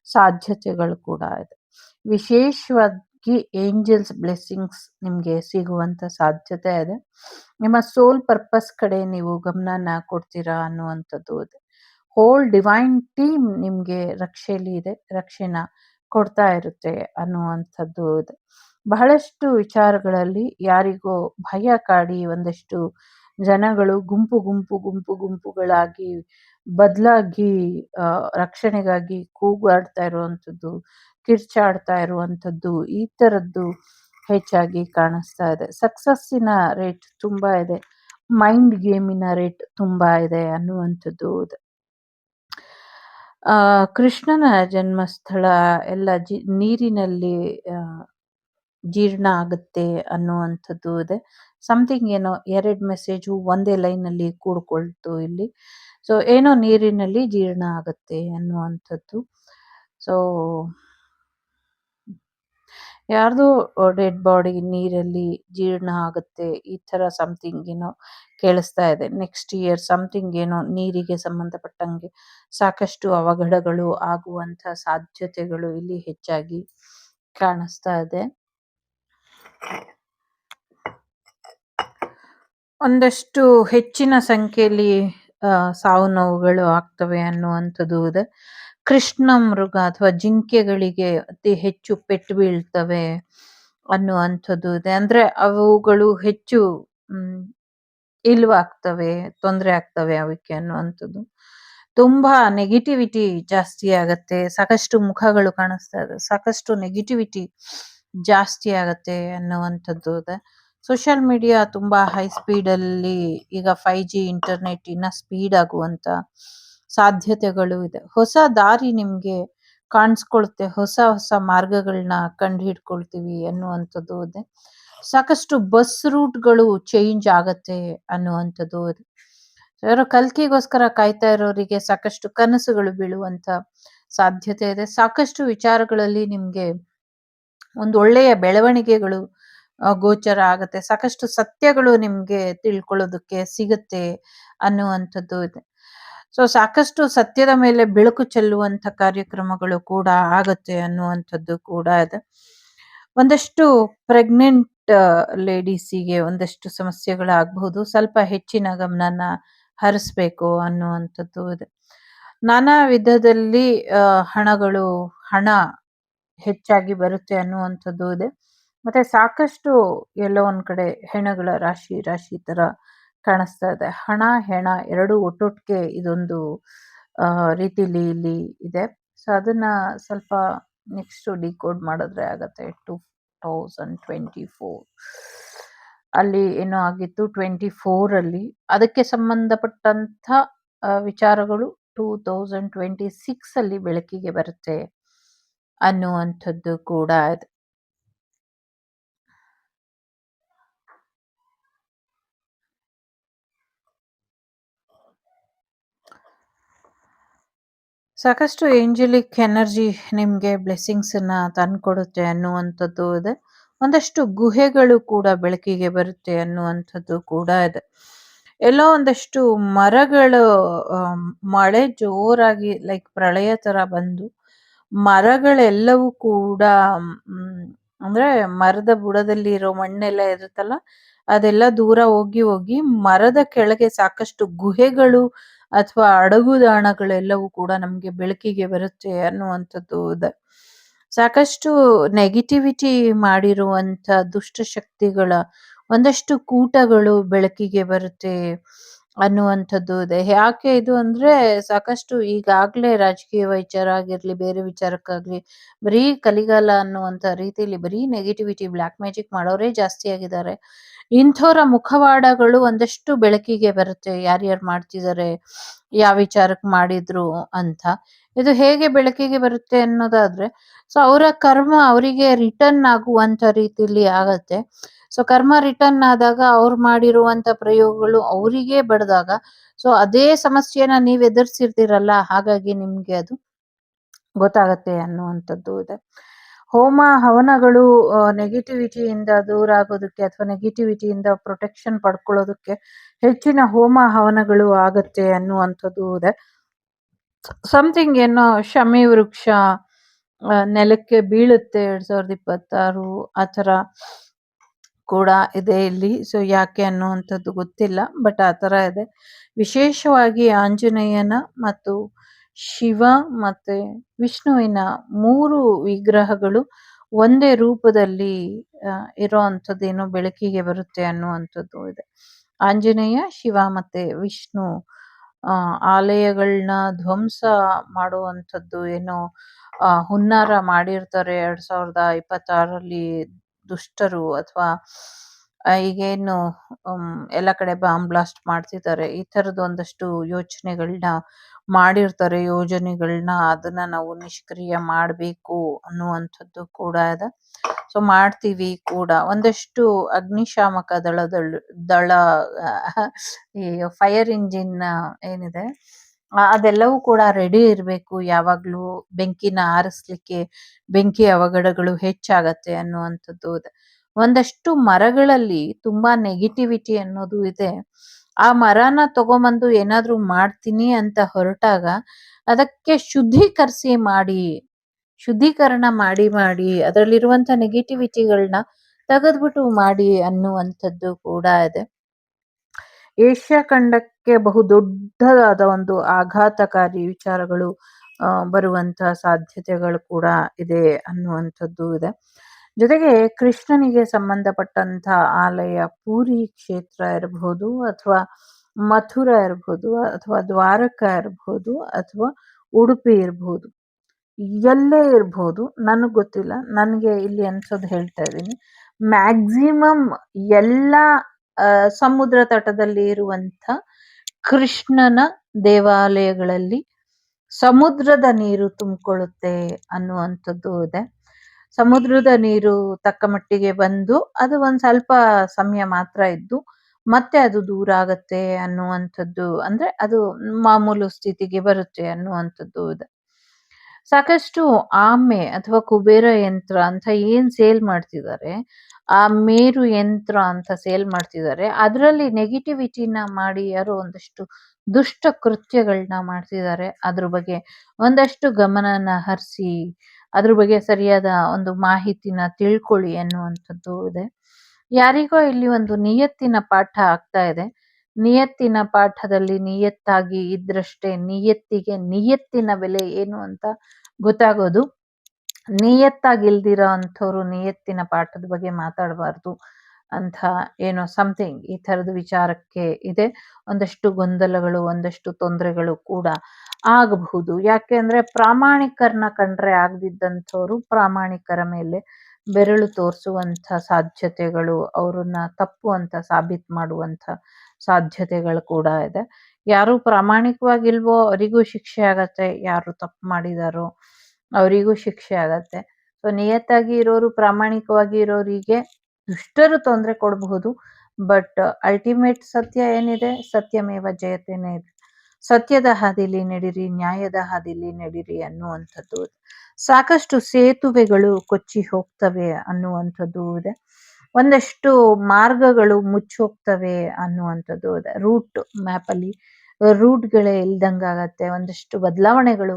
ಸಾಧ್ಯತೆಗಳು ಕೂಡ ಇದೆ. ವಿಶೇಷವಾಗಿ ಏಂಜಲ್ಸ್ ಬ್ಲೆಸ್ಸಿಂಗ್ಸ್ ನಿಮಗೆ ಸಿಗುವಂತ ಸಾಧ್ಯತೆ ಇದೆ. ನಿಮ್ಮ ಸೋಲ್ ಪರ್ಪಸ್ ಕಡೆ ನೀವು ಗಮನನ ಕೊಡ್ತೀರಾ ಅನ್ನುವಂಥದ್ದು ಇದೆ. ಹೋಲ್ ಡಿವೈನ್ ಟೀಮ್ ನಿಮ್ಗೆ ರಕ್ಷೆಯಲ್ಲಿ ಇದೆ, ರಕ್ಷೆನ ಕೊಡ್ತಾ ಇರುತ್ತೆ ಅನ್ನುವಂಥದ್ದು ಇದೆ. ಬಹಳಷ್ಟು ವಿಚಾರಗಳಲ್ಲಿ ಯಾರಿಗೋ ಭಯ ಕಾಡಿ ಒಂದಷ್ಟು ಜನಗಳು ಗುಂಪುಗಳಾಗಿ ಬದಲಾಗಿ ರಕ್ಷಣೆಗಾಗಿ ಕೂಗಾಡ್ತಾ ಇರುವಂಥದ್ದು, ಕಿರ್ಚಾಡ್ತಾ ಇರುವಂಥದ್ದು, ಈ ಥರದ್ದು ಹೆಚ್ಚಾಗಿ ಕಾಣಿಸ್ತಾ ಇದೆ. ಸಕ್ಸಸ್ಸಿನ ರೇಟ್ ತುಂಬಾ ಇದೆ, ಮೈಂಡ್ ಗೇಮಿನ ರೇಟ್ ತುಂಬಾ ಇದೆ ಅನ್ನುವಂಥದ್ದು ಇದೆ. ಕೃಷ್ಣನ ಜನ್ಮಸ್ಥಳ ಎಲ್ಲ ನೀರಿನಲ್ಲಿ ಜೀರ್ಣ ಆಗುತ್ತೆ ಅನ್ನುವಂಥದ್ದು ಇದೆ. ಸಮಥಿಂಗ್ ಏನೋ 2 ಮೆಸೇಜು ಒಂದೇ ಲೈನಲ್ಲಿ ಕೂಡ್ಕೊಳ್ತು ಇಲ್ಲಿ. ಸೊ ಏನೋ ನೀರಿನಲ್ಲಿ ಜೀರ್ಣ ಆಗುತ್ತೆ ಅನ್ನುವಂಥದ್ದು. ಸೊ ಯಾರ್ದೋ ಡೆಡ್ ಬಾಡಿ ನೀರಲ್ಲಿ ಜೀರ್ಣ ಆಗುತ್ತೆ, ಈ ಥರ ಸಮಥಿಂಗ್ ಏನೋ ಕೇಳಿಸ್ತಾ ಇದೆ. ನೆಕ್ಸ್ಟ್ ಇಯರ್ ಸಮಥಿಂಗ್ ಏನೋ ನೀರಿಗೆ ಸಂಬಂಧಪಟ್ಟಂಗೆ ಸಾಕಷ್ಟು ಅವಘಡಗಳು ಆಗುವಂಥ ಸಾಧ್ಯತೆಗಳು ಇಲ್ಲಿ ಹೆಚ್ಚಾಗಿ ಕಾಣಿಸ್ತಾ ಇದೆ. ಒಂದಷ್ಟು ಹೆಚ್ಚಿನ ಸಂಖ್ಯೆಯಲ್ಲಿ ಸಾವು ನೋವುಗಳು ಆಗ್ತವೆ ಅನ್ನುವಂಥದ್ದು ಇದೆ. ಕೃಷ್ಣ ಮೃಗ ಅಥವಾ ಜಿಂಕೆಗಳಿಗೆ ಅತಿ ಹೆಚ್ಚು ಪೆಟ್ಟು ಬೀಳ್ತವೆ ಅನ್ನುವಂಥದ್ದು ಇದೆ. ಅಂದ್ರೆ ಅವುಗಳು ಹೆಚ್ಚು ಇಲ್ವಾಗ್ತವೆ, ತೊಂದರೆ ಆಗ್ತವೆ ಅವಕ್ಕೆ ಅನ್ನುವಂಥದ್ದು. ತುಂಬಾ ನೆಗೆಟಿವಿಟಿ ಜಾಸ್ತಿ ಆಗತ್ತೆ, ಸಾಕಷ್ಟು ಮುಖಗಳು ಕಾಣಿಸ್ತಾ ಇದೆ, ಸಾಕಷ್ಟು ನೆಗೆಟಿವಿಟಿ ಜಾಸ್ತಿ ಆಗತ್ತೆ ಅನ್ನುವಂಥದ್ದು ಇದೆ. ಸೋಷಿಯಲ್ ಮೀಡಿಯಾ ತುಂಬಾ ಹೈ ಸ್ಪೀಡಲ್ಲಿ ಈಗ 5G ಇಂಟರ್ನೆಟ್ ಇನ್ನ ಸ್ಪೀಡ್ ಆಗುವಂತ ಸಾಧ್ಯತೆಗಳು ಇದೆ. ಹೊಸ ದಾರಿ ನಿಮ್ಗೆ ಕಾಣಿಸ್ಕೊಳುತ್ತೆ, ಹೊಸ ಮಾರ್ಗಗಳನ್ನ ಕಂಡು ಹಿಡ್ಕೊಳ್ತೀವಿ ಅನ್ನುವಂಥದ್ದು ಇದೆ. ಸಾಕಷ್ಟು ಬಸ್ ರೂಟ್ಗಳು ಚೇಂಜ್ ಆಗತ್ತೆ ಅನ್ನುವಂಥದ್ದು ಇದೆ. ಯಾರೋ ಕಲ್ಕಿಗೋಸ್ಕರ ಕಾಯ್ತಾ ಇರೋರಿಗೆ ಸಾಕಷ್ಟು ಕನಸುಗಳು ಬೀಳುವಂತ ಸಾಧ್ಯತೆ ಇದೆ. ಸಾಕಷ್ಟು ವಿಚಾರಗಳಲ್ಲಿ ನಿಮ್ಗೆ ಒಂದು ಒಳ್ಳೆಯ ಬೆಳವಣಿಗೆಗಳು ಗೋಚರ ಆಗತ್ತೆ, ಸಾಕಷ್ಟು ಸತ್ಯಗಳು ನಿಮ್ಗೆ ತಿಳ್ಕೊಳ್ಳೋದಕ್ಕೆ ಸಿಗುತ್ತೆ ಅನ್ನುವಂಥದ್ದು ಇದೆ. ಸೊ ಸಾಕಷ್ಟು ಸತ್ಯದ ಮೇಲೆ ಬೆಳಕು ಚೆಲ್ಲುವಂತ ಕಾರ್ಯಕ್ರಮಗಳು ಕೂಡ ಆಗತ್ತೆ ಅನ್ನುವಂಥದ್ದು ಕೂಡ ಇದೆ. ಒಂದಷ್ಟು ಪ್ರೆಗ್ನೆಂಟ್ ಲೇಡೀಸಿಗೆ ಒಂದಷ್ಟು ಸಮಸ್ಯೆಗಳಾಗಬಹುದು, ಸ್ವಲ್ಪ ಹೆಚ್ಚಿನ ಗಮನನ ಹರಿಸ್ಬೇಕು ಅನ್ನುವಂಥದ್ದು ಇದೆ. ನಾನಾ ವಿಧದಲ್ಲಿ ಹಣ ಹೆಚ್ಚಾಗಿ ಬರುತ್ತೆ ಅನ್ನುವಂಥದ್ದು ಇದೆ. ಮತ್ತೆ ಸಾಕಷ್ಟು ಎಲ್ಲೋ ಒಂದ್ ಕಡೆ ಹೆಣಗಳ ರಾಶಿ ತರ ಕಾಣಿಸ್ತಾ ಇದೆ. ಹಣ ಹೆಣ ಎರಡು ಒಟ್ಟೊಟ್ಟಿಗೆ ಇದೊಂದು ರೀತಿಲಿ ಇಲ್ಲಿ ಇದೆ. ಸೊ ಅದನ್ನ ಸ್ವಲ್ಪ ನೆಕ್ಸ್ಟ್ ಡಿಕೋಡ್ ಮಾಡಿದ್ರೆ ಆಗತ್ತೆ. 2024 ಅಲ್ಲಿ ಏನೋ ಆಗಿತ್ತು, 24 ಅಲ್ಲಿ ಅದಕ್ಕೆ ಸಂಬಂಧಪಟ್ಟಂತ ವಿಚಾರಗಳು 2026 ಅಲ್ಲಿ ಬೆಳಕಿಗೆ ಬರುತ್ತೆ ಅನ್ನುವಂಥದ್ದು ಕೂಡ ಇದೆ. ಸಾಕಷ್ಟು ಏಂಜಲಿಕ್ ಎನರ್ಜಿ ನಿಮ್ಗೆ ಬ್ಲೆಸ್ಸಿಂಗ್ಸ್ ಅನ್ನ ತಂದ್ಕೊಡುತ್ತೆ ಅನ್ನುವಂಥದ್ದು ಇದೆ. ಒಂದಷ್ಟು ಗುಹೆಗಳು ಕೂಡ ಬೆಳಕಿಗೆ ಬರುತ್ತೆ ಅನ್ನುವಂಥದ್ದು ಕೂಡ ಇದೆ. ಎಲ್ಲೋ ಒಂದಷ್ಟು ಮರಗಳು ಮಳೆ ಜೋರಾಗಿ ಲೈಕ್ ಪ್ರಳಯ ತರ ಬಂದು ಮರಗಳೆಲ್ಲವೂ ಕೂಡ ಅಂದ್ರೆ ಮರದ ಬುಡದಲ್ಲಿ ಇರೋ ಮಣ್ಣೆಲ್ಲ ಇರುತ್ತಲ್ಲ ಅದೆಲ್ಲ ದೂರ ಹೋಗಿ ಹೋಗಿ ಮರದ ಕೆಳಗೆ ಸಾಕಷ್ಟು ಗುಹೆಗಳು ಅಥವಾ ಅಡಗುದಾಣಗಳೆಲ್ಲವೂ ಕೂಡ ನಮ್ಗೆ ಬೆಳಕಿಗೆ ಬರುತ್ತೆ ಅನ್ನುವಂಥದ್ದು ಇದೆ. ಸಾಕಷ್ಟು ನೆಗೆಟಿವಿಟಿ ಮಾಡಿರುವಂತ ದುಷ್ಟಶಕ್ತಿಗಳ ಒಂದಷ್ಟು ಕೂಟಗಳು ಬೆಳಕಿಗೆ ಬರುತ್ತೆ ಅನ್ನುವಂಥದ್ದು ಇದೆ. ಯಾಕೆ ಇದು ಅಂದ್ರೆ ಸಾಕಷ್ಟು ಈಗಾಗ್ಲೇ ರಾಜಕೀಯ ವಿಚಾರ ಆಗಿರ್ಲಿ ಬೇರೆ ವಿಚಾರಕ್ಕಾಗ್ಲಿ ಬರೀ ಕಲಿಗಾಲ ಅನ್ನುವಂತ ರೀತಿಯಲ್ಲಿ ಬರೀ ನೆಗೆಟಿವಿಟಿ ಬ್ಲಾಕ್ ಮ್ಯಾಜಿಕ್ ಮಾಡೋರೇ ಜಾಸ್ತಿ ಆಗಿದ್ದಾರೆ. ಇಂಥವ್ರ ಮುಖವಾಡಗಳು ಒಂದಷ್ಟು ಬೆಳಕಿಗೆ ಬರುತ್ತೆ ಯಾರ್ಯಾರು ಮಾಡ್ತಿದ್ದಾರೆ ಯಾವ ವಿಚಾರಕ್ಕೆ ಮಾಡಿದ್ರು ಅಂತ. ಇದು ಹೇಗೆ ಬೆಳಕಿಗೆ ಬರುತ್ತೆ ಅನ್ನೋದಾದ್ರೆ ಸೊ ಅವರ ಕರ್ಮ ಅವರಿಗೆ ರಿಟರ್ನ್ ಆಗುವಂತ ರೀತಿಲಿ ಆಗತ್ತೆ. ಸೊ ಕರ್ಮ ರಿಟರ್ನ್ ಆದಾಗ ಅವ್ರು ಮಾಡಿರುವಂತ ಪ್ರಯೋಗಗಳು ಅವರಿಗೆ ಬಡ್ದಾಗ ಸೊ ಅದೇ ಸಮಸ್ಯೆನ ನೀವ್ ಎದುರಿಸಿರ್ತೀರಲ್ಲ ಹಾಗಾಗಿ ನಿಮ್ಗೆ ಅದು ಗೊತ್ತಾಗತ್ತೆ ಅನ್ನುವಂಥದ್ದು ಇದೆ. ಹೋಮ ಹವನಗಳು ನೆಗೆಟಿವಿಟಿಯಿಂದ ದೂರ ಆಗೋದಕ್ಕೆ ಅಥವಾ ನೆಗೆಟಿವಿಟಿಯಿಂದ ಪ್ರೊಟೆಕ್ಷನ್ ಪಡ್ಕೊಳ್ಳೋದಕ್ಕೆ ಹೆಚ್ಚಿನ ಹೋಮ ಹವನಗಳು ಆಗತ್ತೆ ಅನ್ನುವಂಥದ್ದು ಇದೆ. ಸಮಥಿಂಗ್ ಏನೋ ಶಮಿ ವೃಕ್ಷ ನೆಲಕ್ಕೆ ಬೀಳುತ್ತೆ 2026 ಆ ಥರ ಕೂಡ ಇದೆ ಇಲ್ಲಿ. ಸೊ ಯಾಕೆ ಅನ್ನುವಂಥದ್ದು ಗೊತ್ತಿಲ್ಲ ಬಟ್ ಆ ಥರ ಇದೆ. ವಿಶೇಷವಾಗಿ ಆಂಜನೇಯನ ಮತ್ತು ಶಿವ ಮತ್ತೆ ವಿಷ್ಣುವಿನ 3 ವಿಗ್ರಹಗಳು ಒಂದೇ ರೂಪದಲ್ಲಿ ಇರೋ ಅಂಥದ್ದೇನೋ ಬೆಳಕಿಗೆ ಬರುತ್ತೆ ಅನ್ನುವಂಥದ್ದು ಇದೆ. ಆಂಜನೇಯ ಶಿವ ಮತ್ತೆ ವಿಷ್ಣು ಆಲಯಗಳನ್ನ ಧ್ವಂಸ ಮಾಡುವಂಥದ್ದು ಏನೋ ಹುನ್ನಾರ ಮಾಡಿರ್ತಾರೆ 2026ರಲ್ಲಿ ದುಷ್ಟರು ಅಥವಾ ಈಗೇನು ಎಲ್ಲ ಕಡೆ ಬಾಂಬ್ ಬ್ಲಾಸ್ಟ್ ಮಾಡ್ತಿದ್ದಾರೆ ಈ ಥರದ್ದು ಒಂದಷ್ಟು ಯೋಚನೆಗಳನ್ನ ಮಾಡಿರ್ತಾರೆ ಯೋಜನೆಗಳನ್ನ ಅದನ್ನ ನಾವು ನಿಷ್ಕ್ರಿಯ ಮಾಡಬೇಕು ಅನ್ನುವಂಥದ್ದು ಕೂಡ ಇದೆ. ಸೊ ಮಾಡ್ತೀವಿ ಕೂಡ. ಒಂದಷ್ಟು ಅಗ್ನಿಶಾಮಕ ದಳ ಈ ಫೈರ್ ಇಂಜಿನ್ ಏನಿದೆ ಅದೆಲ್ಲವೂ ಕೂಡ ರೆಡಿ ಇರಬೇಕು ಯಾವಾಗ್ಲೂ ಬೆಂಕಿನ ಆರಿಸ್ಲಿಕ್ಕೆ ಬೆಂಕಿ ಅವಘಡಗಳು ಹೆಚ್ಚಾಗತ್ತೆ ಅನ್ನುವಂಥದ್ದು ಇದೆ. ಒಂದಷ್ಟು ಮರಗಳಲ್ಲಿ ತುಂಬಾ ನೆಗೆಟಿವಿಟಿ ಅನ್ನೋದು ಇದೆ. ಆ ಮರನ ತಗೊಂಬಂದು ಏನಾದ್ರೂ ಮಾಡ್ತೀನಿ ಅಂತ ಹೊರಟಾಗ ಅದಕ್ಕೆ ಶುದ್ಧೀಕರಣ ಮಾಡಿ ಅದರಲ್ಲಿರುವಂತ ನೆಗೆಟಿವಿಟಿಗಳನ್ನ ತೆಗೆದ್ಬಿಟ್ಟು ಮಾಡಿ ಅನ್ನುವಂಥದ್ದು ಕೂಡ ಇದೆ. ಏಷ್ಯಾ ಖಂಡಕ್ಕೆ ಬಹುದೊಡ್ಡದಾದ ಒಂದು ಆಘಾತಕಾರಿ ವಿಚಾರಗಳು ಬರುವಂತ ಸಾಧ್ಯತೆಗಳು ಕೂಡ ಇದೆ ಅನ್ನುವಂಥದ್ದು ಇದೆ. ಜೊತೆಗೆ ಕೃಷ್ಣನಿಗೆ ಸಂಬಂಧಪಟ್ಟಂತ ಆಲಯ ಪೂರಿ ಕ್ಷೇತ್ರ ಇರಬಹುದು ಅಥವಾ ಮಥುರಾ ಇರಬಹುದು ಅಥವಾ ದ್ವಾರಕ ಇರಬಹುದು ಅಥವಾ ಉಡುಪಿ ಇರಬಹುದು ಎಲ್ಲೇ ಇರಬಹುದು ನನಗ್ ಗೊತ್ತಿಲ್ಲ. ನನಗೆ ಇಲ್ಲಿ ಅನ್ಸೋದು ಹೇಳ್ತಾ ಇದ್ದೀನಿ. ಮ್ಯಾಕ್ಸಿಮಮ್ ಎಲ್ಲ ಸಮುದ್ರ ತಟದಲ್ಲಿ ಇರುವಂತ ಕೃಷ್ಣನ ದೇವಾಲಯಗಳಲ್ಲಿ ಸಮುದ್ರದ ನೀರು ತುಂಬಿಕೊಳ್ಳುತ್ತೆ ಅನ್ನುವಂಥದ್ದು ಇದೆ. ಸಮುದ್ರದ ನೀರು ತಕ್ಕ ಮಟ್ಟಿಗೆ ಬಂದು ಅದು ಒಂದ್ ಸ್ವಲ್ಪ ಸಮಯ ಮಾತ್ರ ಇದ್ದು ಮತ್ತೆ ಅದು ದೂರ ಆಗತ್ತೆ ಅನ್ನುವಂಥದ್ದು ಅಂದ್ರೆ ಅದು ಮಾಮೂಲು ಸ್ಥಿತಿಗೆ ಬರುತ್ತೆ ಅನ್ನುವಂಥದ್ದು ಇದೆ. ಸಾಕಷ್ಟು ಆಮೆ ಅಥವಾ ಕುಬೇರ ಯಂತ್ರ ಅಂತ ಏನ್ ಸೇಲ್ ಮಾಡ್ತಿದ್ದಾರೆ ಆ ಮೇರು ಯಂತ್ರ ಅಂತ ಸೇಲ್ ಮಾಡ್ತಿದ್ದಾರೆ ಅದರಲ್ಲಿ ನೆಗೆಟಿವಿಟಿನ ಮಾಡಿ ಯಾರೋ ಒಂದಷ್ಟು ದುಷ್ಟ ಕೃತ್ಯಗಳನ್ನ ಮಾಡ್ತಿದ್ದಾರೆ. ಅದ್ರ ಬಗ್ಗೆ ಒಂದಷ್ಟು ಗಮನನ ಹರಿಸಿ ಅದ್ರ ಬಗ್ಗೆ ಸರಿಯಾದ ಒಂದು ಮಾಹಿತಿನ ತಿಳ್ಕೊಳ್ಳಿ ಅನ್ನುವಂಥದ್ದು ಇದೆ. ಯಾರಿಗೋ ಇಲ್ಲಿ ಒಂದು ನಿಯತ್ತಿನ ಪಾಠ ಆಗ್ತಾ ಇದೆ. ನಿಯತ್ತಿನ ಪಾಠದಲ್ಲಿ ನಿಯತ್ತಾಗಿ ಇದ್ರಷ್ಟೇ ನಿಯತ್ತಿನ ಬೆಲೆ ಏನು ಅಂತ ಗೊತ್ತಾಗೋದು. ನಿಯತ್ತಾಗಿಲ್ದಿರೋ ಅಂಥವ್ರು ನಿಯತ್ತಿನ ಪಾಠದ ಬಗ್ಗೆ ಮಾತಾಡಬಾರ್ದು ಅಂತ ಏನೋ ಸಮಥಿಂಗ್ ಈ ಥರದ ವಿಚಾರಕ್ಕೆ ಇದೆ. ಒಂದಷ್ಟು ಗೊಂದಲಗಳು ಒಂದಷ್ಟು ತೊಂದರೆಗಳು ಕೂಡ ಆಗಬಹುದು. ಯಾಕೆ ಅಂದ್ರೆ ಪ್ರಾಮಾಣಿಕರನ್ನ ಕಂಡ್ರೆ ಆಗದಿದ್ದಂಥವ್ರು ಪ್ರಾಮಾಣಿಕರ ಮೇಲೆ ಬೆರಳು ತೋರಿಸುವಂಥ ಸಾಧ್ಯತೆಗಳು ಅವ್ರನ್ನ ತಪ್ಪು ಅಂತ ಸಾಬೀತು ಮಾಡುವಂಥ ಸಾಧ್ಯತೆಗಳು ಕೂಡ ಇದೆ. ಯಾರು ಪ್ರಾಮಾಣಿಕವಾಗಿಲ್ವೋ ಅವರಿಗೂ ಶಿಕ್ಷೆ ಆಗತ್ತೆ, ಯಾರು ತಪ್ಪು ಮಾಡಿದಾರೋ ಅವರಿಗೂ ಶಿಕ್ಷೆ ಆಗತ್ತೆ. ಸೊ ನಿಯತ್ತಾಗಿ ಇರೋರು, ಪ್ರಾಮಾಣಿಕವಾಗಿ ಇರೋರಿಗೆ ದುಷ್ಟರು ತೊಂದರೆ ಕೊಡಬಹುದು. ಬಟ್ ಅಲ್ಟಿಮೇಟ್ ಸತ್ಯ ಏನಿದೆ, ಸತ್ಯಮೇವ ಜಯತೆನೇ ಇದೆ. ಸತ್ಯದ ಹಾದಿಲಿ ನಡೀರಿ, ನ್ಯಾಯದ ಹಾದಿಲಿ ನಡೀರಿ ಅನ್ನುವಂಥದ್ದು. ಸಾಕಷ್ಟು ಸೇತುವೆಗಳು ಕೊಚ್ಚಿ ಹೋಗ್ತವೆ ಅನ್ನುವಂಥದ್ದು ಇದೆ. ಒಂದಷ್ಟು ಮಾರ್ಗಗಳು ಮುಚ್ಚೋಗ್ತವೆ ಅನ್ನುವಂಥದ್ದು ಇದೆ. ರೂಟ್ ಮ್ಯಾಪ್ ಅಲ್ಲಿ ರೂಟ್ಗಳೇ ಇಲ್ದಂಗಾಗತ್ತೆ, ಒಂದಷ್ಟು ಬದಲಾವಣೆಗಳು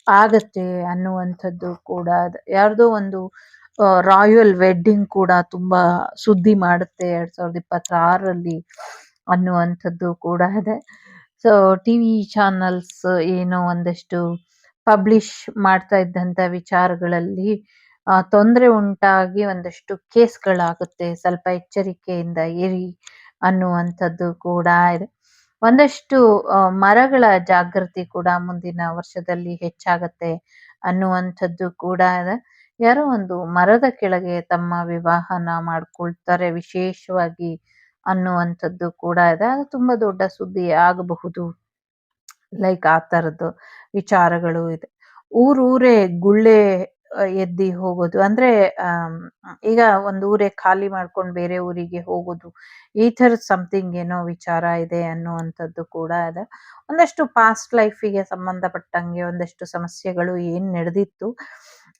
ಆಗತ್ತೆ ಅನ್ನುವಂಥದ್ದು ಕೂಡ ಇದೆ. ಯಾರ್ದೋ ಒಂದು ರಾಯಲ್ ವೆಡ್ಡಿಂಗ್ ಕೂಡ ತುಂಬಾ ಸುದ್ದಿ ಮಾಡುತ್ತೆ 2026ರಲ್ಲಿ ಅನ್ನುವಂಥದ್ದು ಕೂಡ ಇದೆ. ಸೊ ಟಿವಿ ಚಾನಲ್ಸ್ ಏನೋ ಒಂದಷ್ಟು ಪಬ್ಲಿಷ್ ಮಾಡ್ತಾ ಇದ್ದಂಥ ವಿಚಾರಗಳಲ್ಲಿ ತೊಂದರೆ ಉಂಟಾಗಿ ಒಂದಷ್ಟು ಕೇಸ್ಗಳಾಗುತ್ತೆ. ಸ್ವಲ್ಪ ಎಚ್ಚರಿಕೆಯಿಂದ ಇರಿ ಅನ್ನುವಂಥದ್ದು ಕೂಡ ಇದೆ. ಒಂದಷ್ಟು ಮರಗಳ ಜಾಗೃತಿ ಕೂಡ ಮುಂದಿನ ವರ್ಷದಲ್ಲಿ ಹೆಚ್ಚಾಗತ್ತೆ ಅನ್ನುವಂಥದ್ದು ಕೂಡ ಇದೆ. ಯಾರೋ ಒಂದು ಮರದ ಕೆಳಗೆ ತಮ್ಮ ವಿವಾಹನ ಮಾಡ್ಕೊಳ್ತಾರೆ ವಿಶೇಷವಾಗಿ ಅನ್ನುವಂಥದ್ದು ಕೂಡ ಇದೆ. ಅದು ತುಂಬಾ ದೊಡ್ಡ ಸುದ್ದಿ ಆಗಬಹುದು. ಲೈಕ್ ಆ ಥರದ್ದು ವಿಚಾರಗಳು ಇದೆ. ಊರೂರೇ ಗುಳ್ಳೆ ಎದ್ದಿ ಹೋಗೋದು ಅಂದ್ರೆ ಈಗ ಒಂದು ಊರೇ ಖಾಲಿ ಮಾಡ್ಕೊಂಡು ಬೇರೆ ಊರಿಗೆ ಹೋಗೋದು, ಈ ಥರದ ಸಮಥಿಂಗ್ ಏನೋ ವಿಚಾರ ಇದೆ ಅನ್ನುವಂಥದ್ದು ಕೂಡ ಇದೆ. ಒಂದಷ್ಟು ಪಾಸ್ಟ್ ಲೈಫಿಗೆ ಸಂಬಂಧಪಟ್ಟಂಗೆ ಒಂದಷ್ಟು ಸಮಸ್ಯೆಗಳು ಏನ್ ನಡೆದಿತ್ತು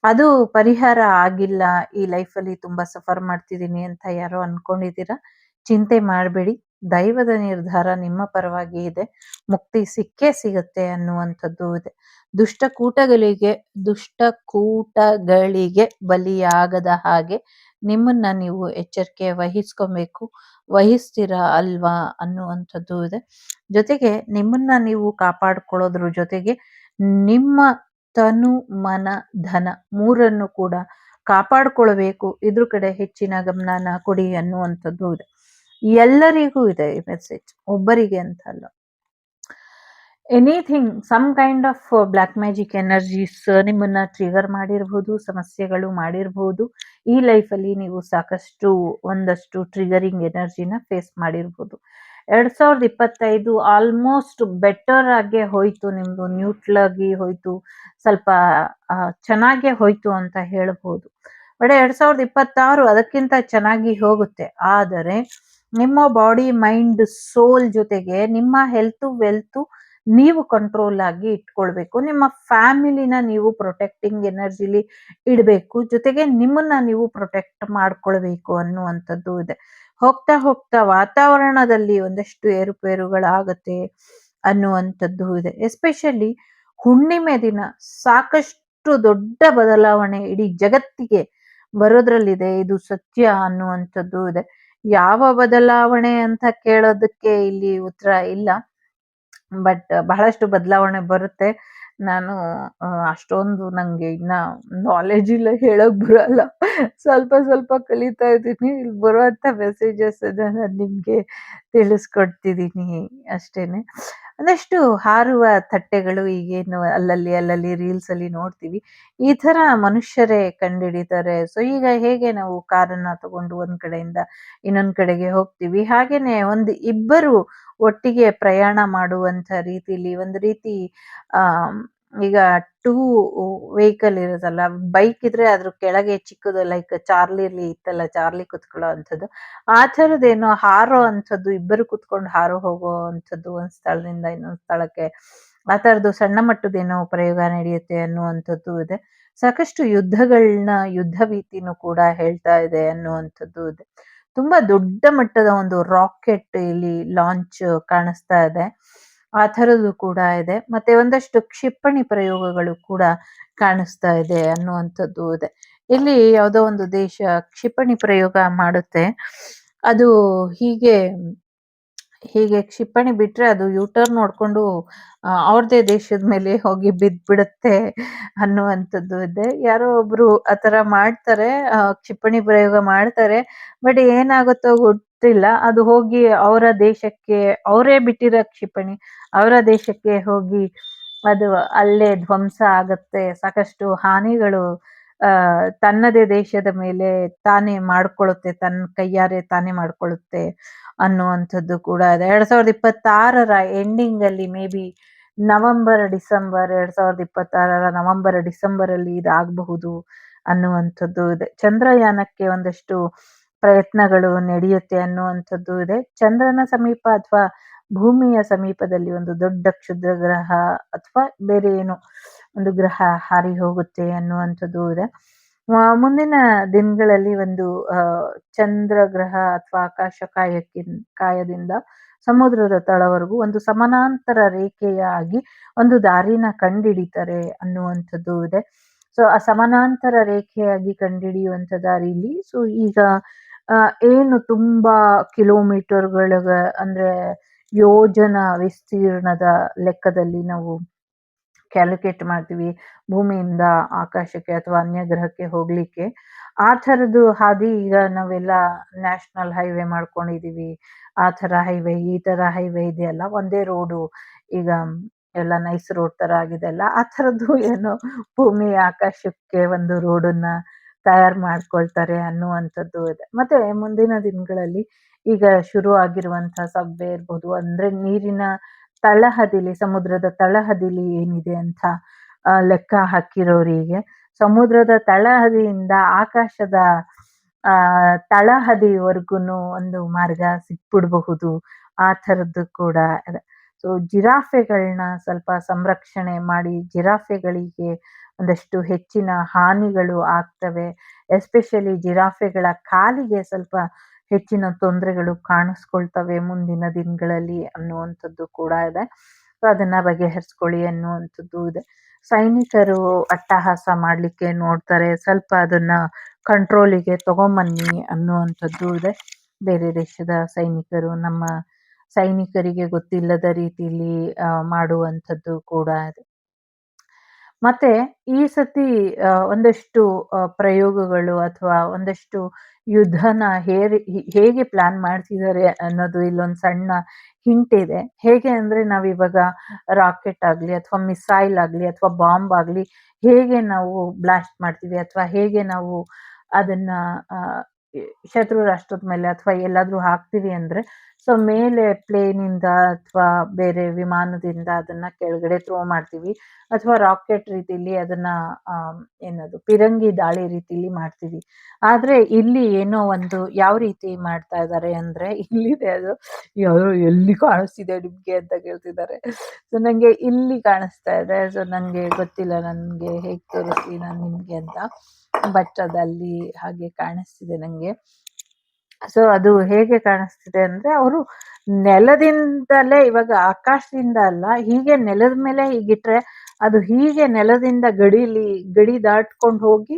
ಅದು ಪರಿಹಾರ ಆಗಿಲ್ಲ, ಈ ಲೈಫಲ್ಲಿ ತುಂಬಾ ಸಫರ್ ಮಾಡ್ತಿದ್ದೀನಿ ಅಂತ ಯಾರೋ ಅನ್ಕೊಂಡಿದ್ದೀರಾ, ಚಿಂತೆ ಮಾಡಬೇಡಿ. ದೈವದ ನಿರ್ಧಾರ ನಿಮ್ಮ ಪರವಾಗಿ ಇದೆ, ಮುಕ್ತಿ ಸಿಕ್ಕೇ ಸಿಗತ್ತೆ ಅನ್ನುವಂಥದ್ದು ಇದೆ. ದುಷ್ಟಕೂಟಗಳಿಗೆ ಬಲಿಯಾಗದ ಹಾಗೆ ನಿಮ್ಮನ್ನ ನೀವು ಎಚ್ಚರಿಕೆ ವಹಿಸ್ಕೊಬೇಕು. ವಹಿಸ್ತೀರಾ ಅಲ್ವಾ ಅನ್ನುವಂಥದ್ದು ಇದೆ. ಜೊತೆಗೆ ನಿಮ್ಮನ್ನ ನೀವು ಕಾಪಾಡ್ಕೊಳ್ಳೋದ್ರ ಜೊತೆಗೆ ನಿಮ್ಮ ತನು ಮನ ಧನ ಮೂರನ್ನು ಕೂಡ ಕಾಪಾಡ್ಕೊಳ್ಬೇಕು. ಇದ್ರ ಕಡೆ ಹೆಚ್ಚಿನ ಗಮನನ ಕೊಡಿ ಅನ್ನುವಂಥದ್ದು ಇದೆ. ಎಲ್ಲರಿಗೂ ಇದೆ ಈ ಮೆಸೇಜ್, ಒಬ್ಬರಿಗೆ ಅಂತ ಅಲ್ಲ. Anything some kind of black magic energies ನಿಮ್ಮನ್ನ ಟ್ರಿಗರ್ ಮಾಡಿರ್ಬೋದು, ಸಮಸ್ಯೆಗಳು ಮಾಡಿರ್ಬೋದು. ಈ ಲೈಫಲ್ಲಿ ನೀವು ಸಾಕಷ್ಟು ಒಂದಷ್ಟು ಟ್ರಿಗರಿಂಗ್ ಎನರ್ಜಿನ ಫೇಸ್ ಮಾಡಿರ್ಬೋದು. 2025 ಆಲ್ಮೋಸ್ಟ್ ಬೆಟರ್ ಆಗೇ ಹೋಯ್ತು, ನಿಮ್ದು ನ್ಯೂಟ್ರಲ್ ಆಗಿ ಹೋಯ್ತು, ಸ್ವಲ್ಪ ಚೆನ್ನಾಗೇ ಹೋಯ್ತು ಅಂತ ಹೇಳ್ಬೋದು. ಬಟ್ 2026 ಅದಕ್ಕಿಂತ ಚೆನ್ನಾಗಿ ಹೋಗುತ್ತೆ. ಆದರೆ ನಿಮ್ಮ ಬಾಡಿ, ಮೈಂಡ್, ಸೋಲ್ ಜೊತೆಗೆ ನಿಮ್ಮ ಹೆಲ್ತ್, ವೆಲ್ತ್ ನೀವು ಕಂಟ್ರೋಲ್ ಆಗಿ ಇಟ್ಕೊಳ್ಬೇಕು. ನಿಮ್ಮ ಫ್ಯಾಮಿಲಿನ ನೀವು ಪ್ರೊಟೆಕ್ಟಿಂಗ್ ಎನರ್ಜಿಲಿ ಇಡಬೇಕು. ಜೊತೆಗೆ ನಿಮ್ಮನ್ನ ನೀವು ಪ್ರೊಟೆಕ್ಟ್ ಮಾಡ್ಕೊಳ್ಬೇಕು ಅನ್ನುವಂಥದ್ದು ಇದೆ. ಹೋಗ್ತಾ ಹೋಗ್ತಾ ವಾತಾವರಣದಲ್ಲಿ ಒಂದಷ್ಟು ಏರುಪೇರುಗಳಾಗತ್ತೆ ಅನ್ನುವಂಥದ್ದು ಇದೆ. ಎಸ್ಪೆಷಲಿ ಹುಣ್ಣಿಮೆ ದಿನ ಸಾಕಷ್ಟು ದೊಡ್ಡ ಬದಲಾವಣೆ ಇಡೀ ಜಗತ್ತಿಗೆ ಬರೋದ್ರಲ್ಲಿದೆ, ಇದು ಸತ್ಯ ಅನ್ನುವಂಥದ್ದು ಇದೆ. ಯಾವ ಬದಲಾವಣೆ ಅಂತ ಕೇಳೋದಕ್ಕೆ ಇಲ್ಲಿ ಉತ್ತರ ಇಲ್ಲ, ಬಟ್ ಬಹಳಷ್ಟು ಬದಲಾವಣೆ ಬರುತ್ತೆ. ನಾನು ಅಷ್ಟೊಂದು ನಂಗೆ ಇನ್ನ ನಾಲೆಜ್ ಇಲ್ಲ, ಹೇಳಕ್ ಬರಲ್ಲ. ಸ್ವಲ್ಪ ಸ್ವಲ್ಪ ಕಲಿತಾ ಇದ್ದೀನಿ. ಇಲ್ಲಿ ಬರುವಂತ ಮೆಸೇಜಸ್ ನಾನು ನಿಮ್ಗೆ ತಿಳಿಸ್ಕೊಡ್ತಿದ್ದೀನಿ ಅಷ್ಟೇನೆ. ಒಂದಷ್ಟು ಹಾರುವ ತಟ್ಟೆಗಳು ಈಗೇನು ಅಲ್ಲಲ್ಲಿ ರೀಲ್ಸ್ ಅಲ್ಲಿ ನೋಡ್ತೀವಿ, ಈ ತರ ಮನುಷ್ಯರೇ ಕಂಡುಹಿಡಿತಾರೆ. ಸೊ ಈಗ ಹೇಗೆ ನಾವು ಕಾರನ್ನ ತಗೊಂಡು ಒಂದ್ ಕಡೆಯಿಂದ ಇನ್ನೊಂದ್ ಕಡೆಗೆ ಹೋಗ್ತೀವಿ, ಹಾಗೇನೆ ಒಂದು ಇಬ್ಬರು ಒಟ್ಟಿಗೆ ಪ್ರಯಾಣ ಮಾಡುವಂತ ರೀತಿಲಿ ಒಂದು ರೀತಿ ಆ ಈಗ 2 ವೆಹಿಕಲ್ ಇರೋದಲ್ಲ, ಬೈಕ್ ಇದ್ರೆ ಅದ್ರ ಕೆಳಗೆ ಚಿಕ್ಕದು ಲೈಕ್ ಚಾರ್ಲಿಲಿ ಇತ್ತಲ್ಲ, ಚಾರ್ಲಿ ಕುತ್ಕೊಳ್ಳೋ ಅಂಥದ್ದು, ಆ ಥರದ್ದೇನೋ ಹಾರೋ ಅಂಥದ್ದು, ಇಬ್ಬರು ಕುತ್ಕೊಂಡು ಹಾರೋ ಹೋಗೋ ಅಂಥದ್ದು ಒಂದ್ ಸ್ಥಳದಿಂದ ಇನ್ನೊಂದ್ ಸ್ಥಳಕ್ಕೆ, ಆ ಥರದ್ದು ಸಣ್ಣ ಮಟ್ಟದೇನೋ ಪ್ರಯೋಗ ನಡೆಯುತ್ತೆ ಅನ್ನುವಂಥದ್ದು ಇದೆ. ಸಾಕಷ್ಟು ಯುದ್ಧ ಭೀತಿನೂ ಕೂಡ ಹೇಳ್ತಾ ಇದೆ ಅನ್ನುವಂಥದ್ದು ಇದೆ. ತುಂಬಾ ದೊಡ್ಡ ಮಟ್ಟದ ಒಂದು ರಾಕೆಟ್ ಇಲ್ಲಿ ಲಾಂಚ್ ಕಾಣಿಸ್ತಾ ಇದೆ, ಆ ಥರದ್ದು ಕೂಡ ಇದೆ. ಮತ್ತೆ ಒಂದಷ್ಟು ಕ್ಷಿಪಣಿ ಪ್ರಯೋಗಗಳು ಕೂಡ ಕಾಣಿಸ್ತಾ ಇದೆ ಅನ್ನುವಂಥದ್ದು ಇದೆ. ಇಲ್ಲಿ ಯಾವುದೋ ಒಂದು ದೇಶ ಕ್ಷಿಪಣಿ ಪ್ರಯೋಗ ಮಾಡುತ್ತೆ, ಅದು ಹೀಗೆ ಹೀಗೆ ಕ್ಷಿಪಣಿ ಬಿಟ್ರೆ ಅದು ಯೂಟರ್ನ್ ನೋಡ್ಕೊಂಡು ಅವ್ರದೇ ದೇಶದ ಮೇಲೆ ಹೋಗಿ ಬಿದ್ಬಿಡುತ್ತೆ ಅನ್ನುವಂಥದ್ದು ಇದೆ. ಯಾರೋ ಒಬ್ರು ಆತರ ಮಾಡ್ತಾರೆ, ಕ್ಷಿಪಣಿ ಪ್ರಯೋಗ ಮಾಡ್ತಾರೆ. ಬಟ್ ಏನಾಗುತ್ತೋ ಗೊತ್ತಿಲ್ಲ, ಅದು ಹೋಗಿ ಅವರ ದೇಶಕ್ಕೆ, ಅವರೇ ಬಿಟ್ಟಿರೋ ಕ್ಷಿಪಣಿ ಅವರ ದೇಶಕ್ಕೆ ಹೋಗಿ ಅದು ಅಲ್ಲೇ ಧ್ವಂಸ ಆಗತ್ತೆ, ಸಾಕಷ್ಟು ಹಾನಿಗಳು ತನ್ನದೇ ದೇಶದ ಮೇಲೆ ತಾನೇ ಮಾಡ್ಕೊಳ್ಳುತ್ತೆ, ತನ್ನ ಕೈಯಾರೆ ತಾನೇ ಮಾಡ್ಕೊಳ್ಳುತ್ತೆ ಅನ್ನುವಂಥದ್ದು ಕೂಡ ಇದೆ. 2026ರ ಎಂಡಿಂಗಲ್ಲಿ ಮೇ ಬಿ ಡಿಸೆಂಬರ್ 2026ರ ಡಿಸೆಂಬರಲ್ಲಿ ಇದಾಗಬಹುದು ಅನ್ನುವಂಥದ್ದು ಇದೆ. ಚಂದ್ರಯಾನಕ್ಕೆ ಒಂದಷ್ಟು ಪ್ರಯತ್ನಗಳು ನಡೆಯುತ್ತೆ ಅನ್ನುವಂಥದ್ದು ಇದೆ. ಚಂದ್ರನ ಸಮೀಪ ಅಥವಾ ಭೂಮಿಯ ಸಮೀಪದಲ್ಲಿ ಒಂದು ದೊಡ್ಡ ಕ್ಷುದ್ರ ಗ್ರಹ ಅಥವಾ ಬೇರೆ ಏನೋ ಒಂದು ಗ್ರಹ ಹಾರಿ ಹೋಗುತ್ತೆ ಅನ್ನುವಂಥದ್ದು ಇದೆ. ಮುಂದಿನ ದಿನಗಳಲ್ಲಿ ಒಂದು ಚಂದ್ರ ಗ್ರಹ ಅಥವಾ ಆಕಾಶ ಕಾಯದಿಂದ ಸಮುದ್ರದ ತಳವರೆಗೂ ಒಂದು ಸಮಾನಾಂತರ ರೇಖೆಯಾಗಿ ಒಂದು ದಾರಿನ ಕಂಡಿಡಿತಾರೆ ಅನ್ನುವಂಥದ್ದು ಇದೆ. ಸೊ ಆ ಸಮಾನಾಂತರ ರೇಖೆಯಾಗಿ ಕಂಡಿಡಿಯುವಂಥ ದಾರಿಲಿ ಸೊ ಈಗ ಏನು ತುಂಬಾ ಕಿಲೋಮೀಟರ್ಗಳ ಅಂದ್ರೆ ಯೋಜನ ವಿಸ್ತೀರ್ಣದ ಲೆಕ್ಕದಲ್ಲಿ ನಾವು ಕ್ಯಾಲ್ಕುಲೇಟ್ ಮಾಡ್ತೀವಿ ಭೂಮಿಯಿಂದ ಆಕಾಶಕ್ಕೆ ಅಥವಾ ಅನ್ಯ ಗ್ರಹಕ್ಕೆ ಹೋಗ್ಲಿಕ್ಕೆ. ಆ ಥರದ್ದು ಹಾದಿ ಈಗ ನಾವೆಲ್ಲ ನ್ಯಾಷನಲ್ ಹೈವೇ ಮಾಡ್ಕೊಂಡಿದೀವಿ. ಆ ಥರ ಹೈವೇ ಈ ಥರ ಹೈವೇ ಇದೆಯಲ್ಲ, ಒಂದೇ ರೋಡು ಈಗ ಎಲ್ಲ ನೈಸ್ ರೋಡ್ ಥರ ಆಗಿದೆಲ್ಲ. ಆ ಥರದ್ದು ಏನೋ ಭೂಮಿ ಆಕಾಶಕ್ಕೆ ಒಂದು ರೋಡನ್ನ ತಯಾರು ಮಾಡ್ಕೊಳ್ತಾರೆ ಅನ್ನುವಂಥದ್ದು ಇದೆ. ಮತ್ತೆ ಮುಂದಿನ ದಿನಗಳಲ್ಲಿ ಈಗ ಶುರು ಆಗಿರುವಂಥ ಸಬ್ವೆ ಇರ್ಬೋದು, ಅಂದ್ರೆ ನೀರಿನ ತಳಹದಿಲಿ ಸಮುದ್ರದ ತಳಹದಿಲಿ ಏನಿದೆ ಅಂತ ಲೆಕ್ಕ ಹಾಕಿರೋರಿಗೆ ಸಮುದ್ರದ ತಳಹದಿಯಿಂದ ಆಕಾಶದ ತಳಹದಿವರೆಗೂ ಒಂದು ಮಾರ್ಗ ಸಿಕ್ಬಿಡ್ಬಹುದು. ಆ ಥರದ್ದು ಕೂಡ ಇದೆ. ಸೊ ಜಿರಾಫೆಗಳನ್ನ ಸ್ವಲ್ಪ ಸಂರಕ್ಷಣೆ ಮಾಡಿ, ಜಿರಾಫೆಗಳಿಗೆ ಒಂದಷ್ಟು ಹೆಚ್ಚಿನ ಹಾನಿಗಳು ಆಗ್ತವೆ. ಎಸ್ಪೆಷಲಿ ಜಿರಾಫೆಗಳ ಕಾಲಿಗೆ ಸ್ವಲ್ಪ ಹೆಚ್ಚಿನ ತೊಂದರೆಗಳು ಕಾಣಿಸ್ಕೊಳ್ತವೆ ಮುಂದಿನ ದಿನಗಳಲ್ಲಿ ಅನ್ನುವಂಥದ್ದು ಕೂಡ ಇದೆ. ಸೊ ಅದನ್ನ ಬಗೆಹರಿಸ್ಕೊಳ್ಳಿ ಅನ್ನುವಂಥದ್ದು ಇದೆ. ಸೈನಿಕರು ಅಟ್ಟಹಾಸ ಮಾಡ್ಲಿಕ್ಕೆ ನೋಡ್ತಾರೆ, ಸ್ವಲ್ಪ ಅದನ್ನ ಕಂಟ್ರೋಲಿಗೆ ತಗೊಂಬನ್ನಿ ಅನ್ನುವಂಥದ್ದು ಇದೆ. ಬೇರೆ ದೇಶದ ಸೈನಿಕರು ನಮ್ಮ ಸೈನಿಕರಿಗೆ ಗೊತ್ತಿಲ್ಲದ ರೀತಿಯಲ್ಲಿ ಮಾಡುವಂಥದ್ದು ಕೂಡ ಇದೆ. ಮತ್ತೆ ಈ ಸತಿ ಒಂದಷ್ಟು ಪ್ರಯೋಗಗಳು ಅಥವಾ ಒಂದಷ್ಟು ಯುದ್ಧನ ಹೇಗೆ ಪ್ಲಾನ್ ಮಾಡ್ತಿದ್ದಾರೆ ಅನ್ನೋದು ಇಲ್ಲೊಂದು ಸಣ್ಣ ಹಿಂಟ್ ಇದೆ. ಹೇಗೆ ಅಂದ್ರೆ ನಾವಿವಾಗ ರಾಕೆಟ್ ಆಗ್ಲಿ ಅಥವಾ ಮಿಸೈಲ್ ಆಗ್ಲಿ ಅಥವಾ ಬಾಂಬ್ ಆಗ್ಲಿ ಹೇಗೆ ನಾವು ಬ್ಲಾಸ್ಟ್ ಮಾಡ್ತೀವಿ ಅಥವಾ ಹೇಗೆ ನಾವು ಅದನ್ನ ಶತ್ರು ರಾಷ್ಟ್ರದ ಮೇಲೆ ಅಥವಾ ಎಲ್ಲಾದ್ರೂ ಹಾಕ್ತೀವಿ ಅಂದ್ರೆ ಸೊ ಮೇಲೆ ಪ್ಲೇನಿಂದ ಅಥವಾ ಬೇರೆ ವಿಮಾನದಿಂದ ಅದನ್ನ ಕೆಳಗಡೆ ಥ್ರೋ ಮಾಡ್ತೀವಿ ಅಥವಾ ರಾಕೆಟ್ ರೀತಿಲಿ ಅದನ್ನ ಏನದು ಪಿರಂಗಿ ದಾಳಿ ರೀತಿಲಿ ಮಾಡ್ತೀವಿ. ಆದ್ರೆ ಇಲ್ಲಿ ಏನೋ ಒಂದು ಯಾವ ರೀತಿ ಮಾಡ್ತಾ ಇದ್ದಾರೆ ಅಂದ್ರೆ ಇಲ್ಲಿದೆ ಅದು ಯಾರೋ ಎಲ್ಲಿ ಕಾಣಿಸ್ತಿದೆ ನಿಮ್ಗೆ ಅಂತ ಕೇಳ್ತಿದ್ದಾರೆ. ಸೊ ನಂಗೆ ಇಲ್ಲಿ ಕಾಣಿಸ್ತಾ ಇದೆ. ಸೊ ನಂಗೆ ಗೊತ್ತಿಲ್ಲ ನನ್ಗೆ ಹೇಗ್ ತೋರಿಸ್ಲಿ ನಾನು ನಿಮ್ಗೆ ಅಂತ, ಬಟ್ ಅದಲ್ಲಿ ಹಾಗೆ ಕಾಣಿಸ್ತಿದೆ ನಂಗೆ. ಸೊ ಅದು ಹೇಗೆ ಕಾಣಿಸ್ತಿದೆ ಅಂದ್ರೆ ಅವರು ನೆಲದಿಂದಲೇ ಇವಾಗ ಆಕಾಶದಿಂದ ಅಲ್ಲ, ಹೀಗೆ ನೆಲದ ಮೇಲೆ ಹೀಗಿಟ್ರೆ ಅದು ಹೀಗೆ ನೆಲದಿಂದ ಗಡಿ ದಾಟ್ಕೊಂಡು ಹೋಗಿ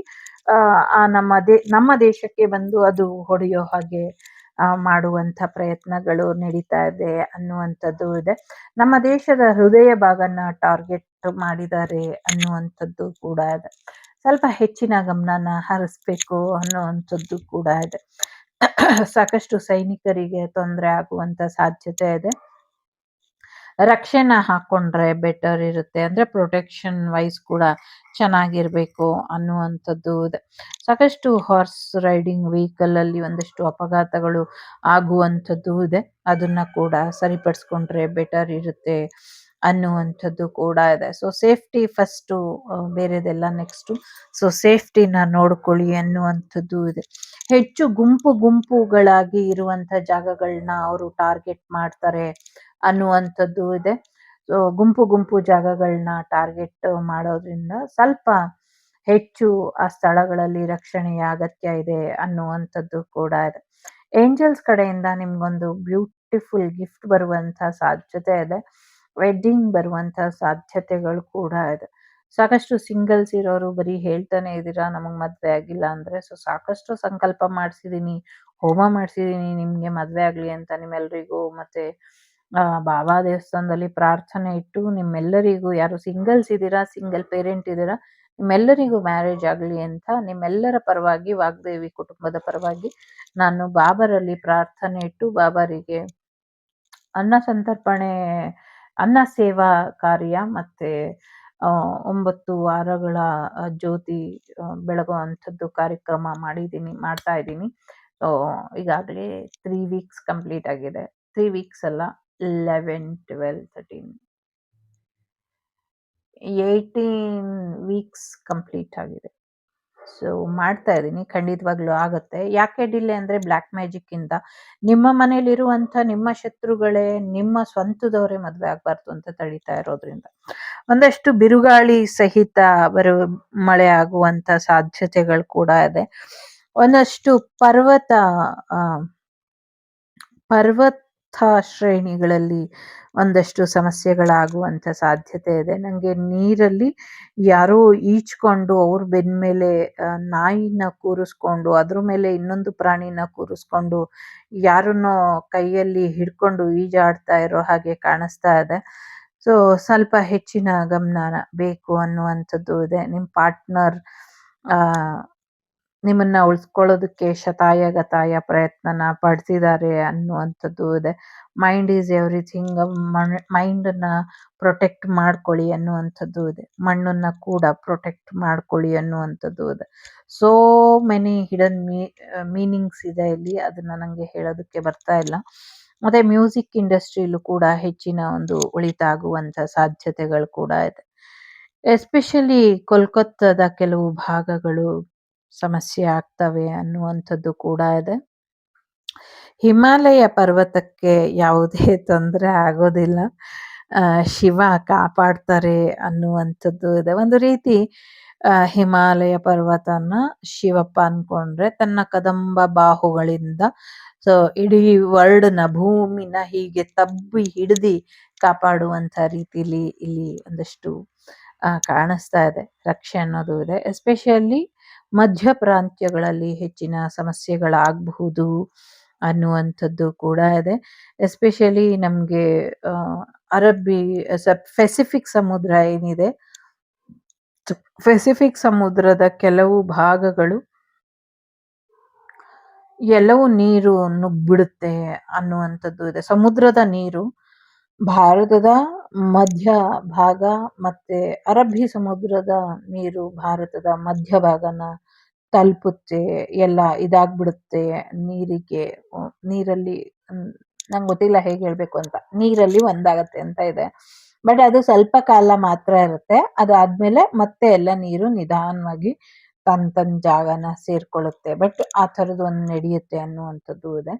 ನಮ್ಮ ದೇಶಕ್ಕೆ ಬಂದು ಅದು ಹೊಡೆಯೋ ಹಾಗೆ ಮಾಡುವಂಥ ಪ್ರಯತ್ನಗಳು ನಡೀತಾ ಇದೆ ಅನ್ನುವಂಥದ್ದು ಇದೆ. ನಮ್ಮ ದೇಶದ ಹೃದಯ ಭಾಗನ ಟಾರ್ಗೆಟ್ ಮಾಡಿದ್ದಾರೆ ಅನ್ನುವಂಥದ್ದು ಕೂಡ ಇದೆ. ಸ್ವಲ್ಪ ಹೆಚ್ಚಿನ ಗಮನನ ಹರಿಸ್ಬೇಕು ಅನ್ನುವಂಥದ್ದು ಕೂಡ ಇದೆ. ಸಾಕಷ್ಟು ಸೈನಿಕರಿಗೆ ತೊಂದರೆ ಆಗುವಂತ ಸಾಧ್ಯತೆ ಇದೆ. ರಕ್ಷಣೆ ಹಾಕೊಂಡ್ರೆ ಬೆಟರ್ ಇರುತ್ತೆ, ಅಂದ್ರೆ ಪ್ರೊಟೆಕ್ಷನ್ ವೈಸ್ ಕೂಡ ಚೆನ್ನಾಗಿರ್ಬೇಕು ಅನ್ನುವಂಥದ್ದು ಇದೆ. ಸಾಕಷ್ಟು ಹಾರ್ಸ್ ರೈಡಿಂಗ್ ವೆಹಿಕಲ್ ಅಲ್ಲಿ ಒಂದಷ್ಟು ಅಪಘಾತಗಳು ಆಗುವಂಥದ್ದು ಇದೆ. ಅದನ್ನ ಕೂಡ ಸರಿಪಡಿಸ್ಕೊಂಡ್ರೆ ಬೆಟರ್ ಇರುತ್ತೆ ಅನ್ನುವಂಥದ್ದು ಕೂಡ ಇದೆ. ಸೊ ಸೇಫ್ಟಿ ಫಸ್ಟು, ಬೇರೆದೆಲ್ಲ ನೆಕ್ಸ್ಟು. ಸೊ ಸೇಫ್ಟಿನ ನೋಡ್ಕೊಳ್ಳಿ ಅನ್ನುವಂಥದ್ದು ಇದೆ. ಹೆಚ್ಚು ಗುಂಪುಗಳಾಗಿ ಇರುವಂಥ ಜಾಗಗಳನ್ನ ಅವರು ಟಾರ್ಗೆಟ್ ಮಾಡ್ತಾರೆ ಅನ್ನುವಂಥದ್ದು ಇದೆ. ಸೊ ಗುಂಪು ಜಾಗಗಳನ್ನ ಟಾರ್ಗೆಟ್ ಮಾಡೋದ್ರಿಂದ ಸ್ವಲ್ಪ ಹೆಚ್ಚು ಆ ಸ್ಥಳಗಳಲ್ಲಿ ರಕ್ಷಣೆಯ ಅಗತ್ಯ ಇದೆ ಅನ್ನುವಂಥದ್ದು ಕೂಡ ಇದೆ. ಏಂಜಲ್ಸ್ ಕಡೆಯಿಂದ ನಿಮ್ಗೊಂದು ಬ್ಯೂಟಿಫುಲ್ ಗಿಫ್ಟ್ ಬರುವಂತ ಸಾಧ್ಯತೆ ಇದೆ. ವೆಡ್ಡಿಂಗ್ ಬರುವಂತ ಸಾಧ್ಯತೆಗಳು ಕೂಡ ಇದೆ. ಸಾಕಷ್ಟು ಸಿಂಗಲ್ಸ್ ಇರೋರು ಬರೀ ಹೇಳ್ತಾನೆ ಇದ್ದೀರಾ ನಮಗ್ ಮದ್ವೆ ಆಗಿಲ್ಲ ಅಂದ್ರೆ. ಸೊ ಸಾಕಷ್ಟು ಸಂಕಲ್ಪ ಮಾಡ್ಸಿದೀನಿ, ಹೋಮ ಮಾಡ್ಸಿದೀನಿ ನಿಮ್ಗೆ ಮದ್ವೆ ಆಗ್ಲಿ ಅಂತ ನಿಮ್ಮೆಲ್ರಿಗೂ. ಮತ್ತೆ ಬಾಬಾ ದೇವಸ್ಥಾನದಲ್ಲಿ ಪ್ರಾರ್ಥನೆ ಇಟ್ಟು ನಿಮ್ಮೆಲ್ಲರಿಗೂ, ಯಾರು ಸಿಂಗಲ್ಸ್ ಇದ್ದೀರಾ, ಸಿಂಗಲ್ ಪೇರೆಂಟ್ ಇದ್ದೀರಾ, ನಿಮ್ಮೆಲ್ಲರಿಗೂ ಮ್ಯಾರೇಜ್ ಆಗಲಿ ಅಂತ ನಿಮ್ಮೆಲ್ಲರ ಪರವಾಗಿ, ವಾಗ್ದೇವಿ ಕುಟುಂಬದ ಪರವಾಗಿ ನಾನು ಬಾಬರಲ್ಲಿ ಪ್ರಾರ್ಥನೆ ಇಟ್ಟು ಬಾಬರಿಗೆ ಅನ್ನ ಸಂತರ್ಪಣೆ, ಅನ್ನ ಸೇವಾ ಕಾರ್ಯ ಮತ್ತೆ 9 ವಾರಗಳ ಜ್ಯೋತಿ ಬೆಳಗುವಂಥದ್ದು ಕಾರ್ಯಕ್ರಮ ಮಾಡ್ತಾ ಇದ್ದೀನಿ. ಸೊ ಈಗಾಗಲೇ 3 ವೀಕ್ಸ್ ಕಂಪ್ಲೀಟ್ ಆಗಿದೆ. 3 ವೀಕ್ಸ್ ಅಲ್ಲ, 11, 12, 13, 18 ವೀಕ್ಸ್ ಕಂಪ್ಲೀಟ್ ಆಗಿದೆ. ಸೊ ಮಾಡ್ತಾ ಇದ್ದೀನಿ, ಖಂಡಿತವಾಗ್ಲೂ ಆಗತ್ತೆ. ಯಾಕೆ ಡಿಲೇ ಅಂದರೆ ಬ್ಲ್ಯಾಕ್ ಮ್ಯಾಜಿಕ್ಕಿಂದ ನಿಮ್ಮ ಮನೇಲಿರುವಂಥ ನಿಮ್ಮ ಶತ್ರುಗಳೇ ನಿಮ್ಮ ಸ್ವಂತದವರೇ ಮದುವೆ ಆಗಬಾರ್ದು ಅಂತ ತಡೀತಾ ಇರೋದ್ರಿಂದ. ಒಂದಷ್ಟು ಬಿರುಗಾಳಿ ಸಹಿತ ಮಳೆ ಆಗುವಂಥ ಸಾಧ್ಯತೆಗಳು ಕೂಡ ಇದೆ. ಒಂದಷ್ಟು ಆ, ಪರ್ವತ ಶ್ರೇಣಿಗಳಲ್ಲಿ ಒಂದಷ್ಟು ಸಮಸ್ಯೆಗಳಾಗುವಂಥ ಸಾಧ್ಯತೆ ಇದೆ. ನನಗೆ ನೀರಲ್ಲಿ ಯಾರೋ ಈಜ್ಕೊಂಡು ಅವ್ರ ಬೆನ್ಮೇಲೆ ನಾಯಿನ ಕೂರಿಸ್ಕೊಂಡು ಅದ್ರ ಮೇಲೆ ಇನ್ನೊಂದು ಪ್ರಾಣಿನ ಕೂರಿಸ್ಕೊಂಡು ಯಾರನ್ನೋ ಕೈಯಲ್ಲಿ ಹಿಡ್ಕೊಂಡು ಈಜಾಡ್ತಾ ಇರೋ ಹಾಗೆ ಕಾಣಿಸ್ತಾ ಇದೆ. ಸೊ ಸ್ವಲ್ಪ ಹೆಚ್ಚಿನ ಗಮನ ಬೇಕು ಅನ್ನುವಂಥದ್ದು ಇದೆ. ನಿಮ್ಮ ಪಾರ್ಟ್ನರ್ ನಿಮ್ಮನ್ನ ಉಳಿಸ್ಕೊಳ್ಳೋದಕ್ಕೆ ಶತಾಯ ಪ್ರಯತ್ನನ ಪಡ್ತಿದ್ದಾರೆ ಅನ್ನುವಂಥದ್ದು ಇದೆ. Mind is everything. ಮೈಂಡನ್ನ ಪ್ರೊಟೆಕ್ಟ್ ಮಾಡ್ಕೊಳ್ಳಿ ಅನ್ನುವಂಥದ್ದು ಇದೆ. ಮಣ್ಣನ್ನ ಕೂಡ ಪ್ರೊಟೆಕ್ಟ್ ಮಾಡ್ಕೊಳ್ಳಿ ಅನ್ನುವಂಥದ್ದು ಇದೆ. ಸೋ ಮೆನಿ ಹಿಡನ್ ಮೀನಿಂಗ್ಸ್ ಇದೆ ಇಲ್ಲಿ, ಅದನ್ನ ನನಗೆ ಹೇಳೋದಕ್ಕೆ ಬರ್ತಾ ಇಲ್ಲ. ಮತ್ತೆ ಮ್ಯೂಸಿಕ್ ಇಂಡಸ್ಟ್ರಿಯಲ್ಲೂ ಕೂಡ ಹೆಚ್ಚಿನ ಒಂದು ಉಳಿತಾಗುವಂಥ ಸಾಧ್ಯತೆಗಳು ಕೂಡ ಇದೆ. ಎಸ್ಪೆಷಲಿ ಕೋಲ್ಕತ್ತಾದ ಕೆಲವು ಭಾಗಗಳು ಸಮಸ್ಯೆ ಆಗ್ತವೆ ಅನ್ನುವಂಥದ್ದು ಕೂಡ ಇದೆ. ಹಿಮಾಲಯ ಪರ್ವತಕ್ಕೆ ಯಾವುದೇ ತೊಂದರೆ ಆಗೋದಿಲ್ಲ. ಶಿವ ಕಾಪಾಡ್ತಾರೆ ಅನ್ನುವಂಥದ್ದು ಇದೆ. ಒಂದು ರೀತಿ ಹಿಮಾಲಯ ಪರ್ವತನ ಶಿವಪ್ಪ ಅನ್ಕೊಂಡ್ರೆ ತನ್ನ ಕದಂಬ ಬಾಹುಗಳಿಂದ ಸೊ ಇಡೀ ವರ್ಲ್ಡ್ನ ಭೂಮಿನ ಹೀಗೆ ತಬ್ಬಿ ಹಿಡಿದು ಕಾಪಾಡುವಂಥ ರೀತಿಲಿ ಇಲ್ಲಿ ಒಂದಷ್ಟು ಕಾಣಿಸ್ತಾ ಇದೆ. ರಕ್ಷೆ ಅನ್ನೋದು ಇದೆ. ಎಸ್ಪೆಷಲಿ ಮಧ್ಯ ಪ್ರಾಂತ್ಯಗಳಲ್ಲಿ ಹೆಚ್ಚಿನ ಸಮಸ್ಯೆಗಳಾಗಬಹುದು ಅನ್ನುವಂಥದ್ದು ಕೂಡ ಇದೆ. ಎಸ್ಪೆಷಲಿ ನಮಗೆ ಪೆಸಿಫಿಕ್ ಸಮುದ್ರ ಏನಿದೆ, ಪೆಸಿಫಿಕ್ ಸಮುದ್ರದ ಕೆಲವು ಭಾಗಗಳು ಎಲ್ಲವೂ ನೀರು ನುಗ್ಬಿಡುತ್ತೆ ಅನ್ನುವಂಥದ್ದು ಇದೆ. ಸಮುದ್ರದ ನೀರು ಭಾರತದ ಮಧ್ಯ ಭಾಗ ಮತ್ತೆ ಅರಬ್ಬಿ ಸಮುದ್ರದ ನೀರು ಭಾರತದ ಮಧ್ಯ ಭಾಗನ ತಲುಪುತ್ತೆ, ಎಲ್ಲ ಇದಾಗ್ಬಿಡುತ್ತೆ ನೀರಲ್ಲಿ. ನಂಗೆ ಗೊತ್ತಿಲ್ಲ ಹೇಗೆ ಹೇಳ್ಬೇಕು ಅಂತ. ನೀರಲ್ಲಿ ಒಂದಾಗತ್ತೆ ಅಂತ ಇದೆ. ಬಟ್ ಅದು ಸ್ವಲ್ಪ ಕಾಲ ಮಾತ್ರ ಇರುತ್ತೆ. ಅದಾದ್ಮೇಲೆ ಮತ್ತೆ ಎಲ್ಲ ನೀರು ನಿಧಾನವಾಗಿ ತನ್ನ ಜಾಗನ ಸೇರ್ಕೊಳ್ಳುತ್ತೆ. ಬಟ್ ಆ ಥರದ್ದು ಒಂದು ನಡೆಯುತ್ತೆ ಅನ್ನುವಂಥದ್ದು ಇದೆ.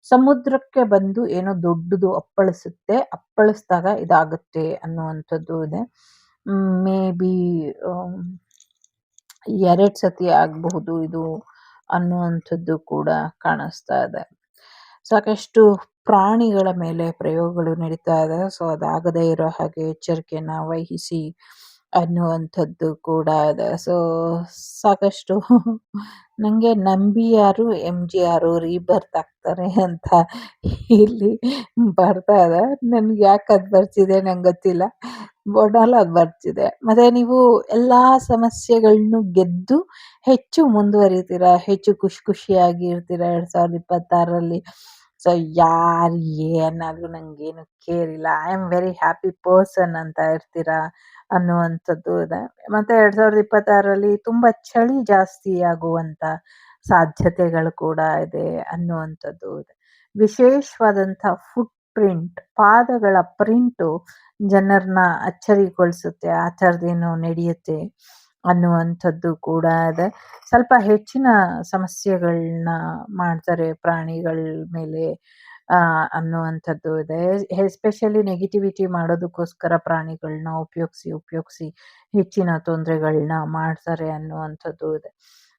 ಸಮುದ್ರಕ್ಕೆ ಬಂದು ಏನೋ ದೊಡ್ಡದು ಅಪ್ಪಳಿಸುತ್ತೆ, ಅಪ್ಪಳಿಸಿದಾಗ ಇದಾಗುತ್ತೆ ಅನ್ನುವಂಥದ್ದು ಇದೆ. ಮೇ ಬಿ 2 ಸತಿ ಆಗಬಹುದು ಇದು ಅನ್ನುವಂಥದ್ದು ಕೂಡ ಕಾಣಿಸ್ತಾ ಇದೆ. ಸಾಕಷ್ಟು ಪ್ರಾಣಿಗಳ ಮೇಲೆ ಪ್ರಯೋಗಗಳು ನಡೀತಾ ಇದೆ. ಸೊ ಅದಾಗದೇ ಇರೋ ಹಾಗೆ ಎಚ್ಚರಿಕೆನ ವಹಿಸಿ ಅನ್ನುವಂಥದ್ದು ಕೂಡ ಇದೆ. ಸೊ ಸಾಕಷ್ಟು ನನಗೆ ನಂಬಿಯಾರು MGR ರೀಬರ್ತ್ ಆಗ್ತಾರೆ ಅಂತ ಇಲ್ಲಿ ಬರ್ತಾ ಇದೆ. ನನ್ಗೆ ಯಾಕೆ ಅದು ಬರ್ತಿದೆ ನಂಗೆ ಗೊತ್ತಿಲ್ಲ. ಬೋರ್ಡಲ್ಲಿ ಅದು ಬರ್ತಿದೆ. ಮತ್ತೆ ನೀವು ಎಲ್ಲಾ ಸಮಸ್ಯೆಗಳನ್ನು ಗೆದ್ದು ಹೆಚ್ಚು ಮುಂದುವರಿತೀರಾ, ಹೆಚ್ಚು ಖುಷಿಯಾಗಿ ಇರ್ತೀರಾ 2026ರಲ್ಲಿ. ಸೊ ಯಾರು ಏನಾದ್ರೂ ನಂಗೇನು ಕೇರ್ ಇಲ್ಲ, I am very happy person ಅಂತ ಇರ್ತೀರಾ ಅನ್ನುವಂಥದ್ದು ಇದೆ. ಮತ್ತೆ 2026ರಲ್ಲಿ ತುಂಬಾ ಚಳಿ ಜಾಸ್ತಿ ಆಗುವಂತ ಸಾಧ್ಯತೆಗಳು ಕೂಡ ಇದೆ ಅನ್ನುವಂಥದ್ದು ಇದೆ. ವಿಶೇಷವಾದಂಥ ಫುಟ್ ಪ್ರಿಂಟ್, ಪಾದಗಳ ಪ್ರಿಂಟು ಜನರನ್ನ ಅಚ್ಚರಿಗೊಳಿಸುತ್ತೆ. ಆ ಥರದ್ದೇನೋ ನಡೆಯುತ್ತೆ ಅನ್ನುವಂಥದ್ದು ಕೂಡ ಇದೆ. ಸ್ವಲ್ಪ ಹೆಚ್ಚಿನ ಸಮಸ್ಯೆಗಳನ್ನ ಮಾಡ್ತಾರೆ ಪ್ರಾಣಿಗಳ ಮೇಲೆ ಅನ್ನುವಂಥದ್ದು ಇದೆ. ಎಸ್ಪೆಷಲಿ ನೆಗೆಟಿವಿಟಿ ಮಾಡೋದಕ್ಕೋಸ್ಕರ ಪ್ರಾಣಿಗಳನ್ನ ಉಪಯೋಗಿಸಿ ಹೆಚ್ಚಿನ ತೊಂದರೆಗಳನ್ನ ಮಾಡ್ತಾರೆ ಅನ್ನುವಂಥದ್ದು ಇದೆ.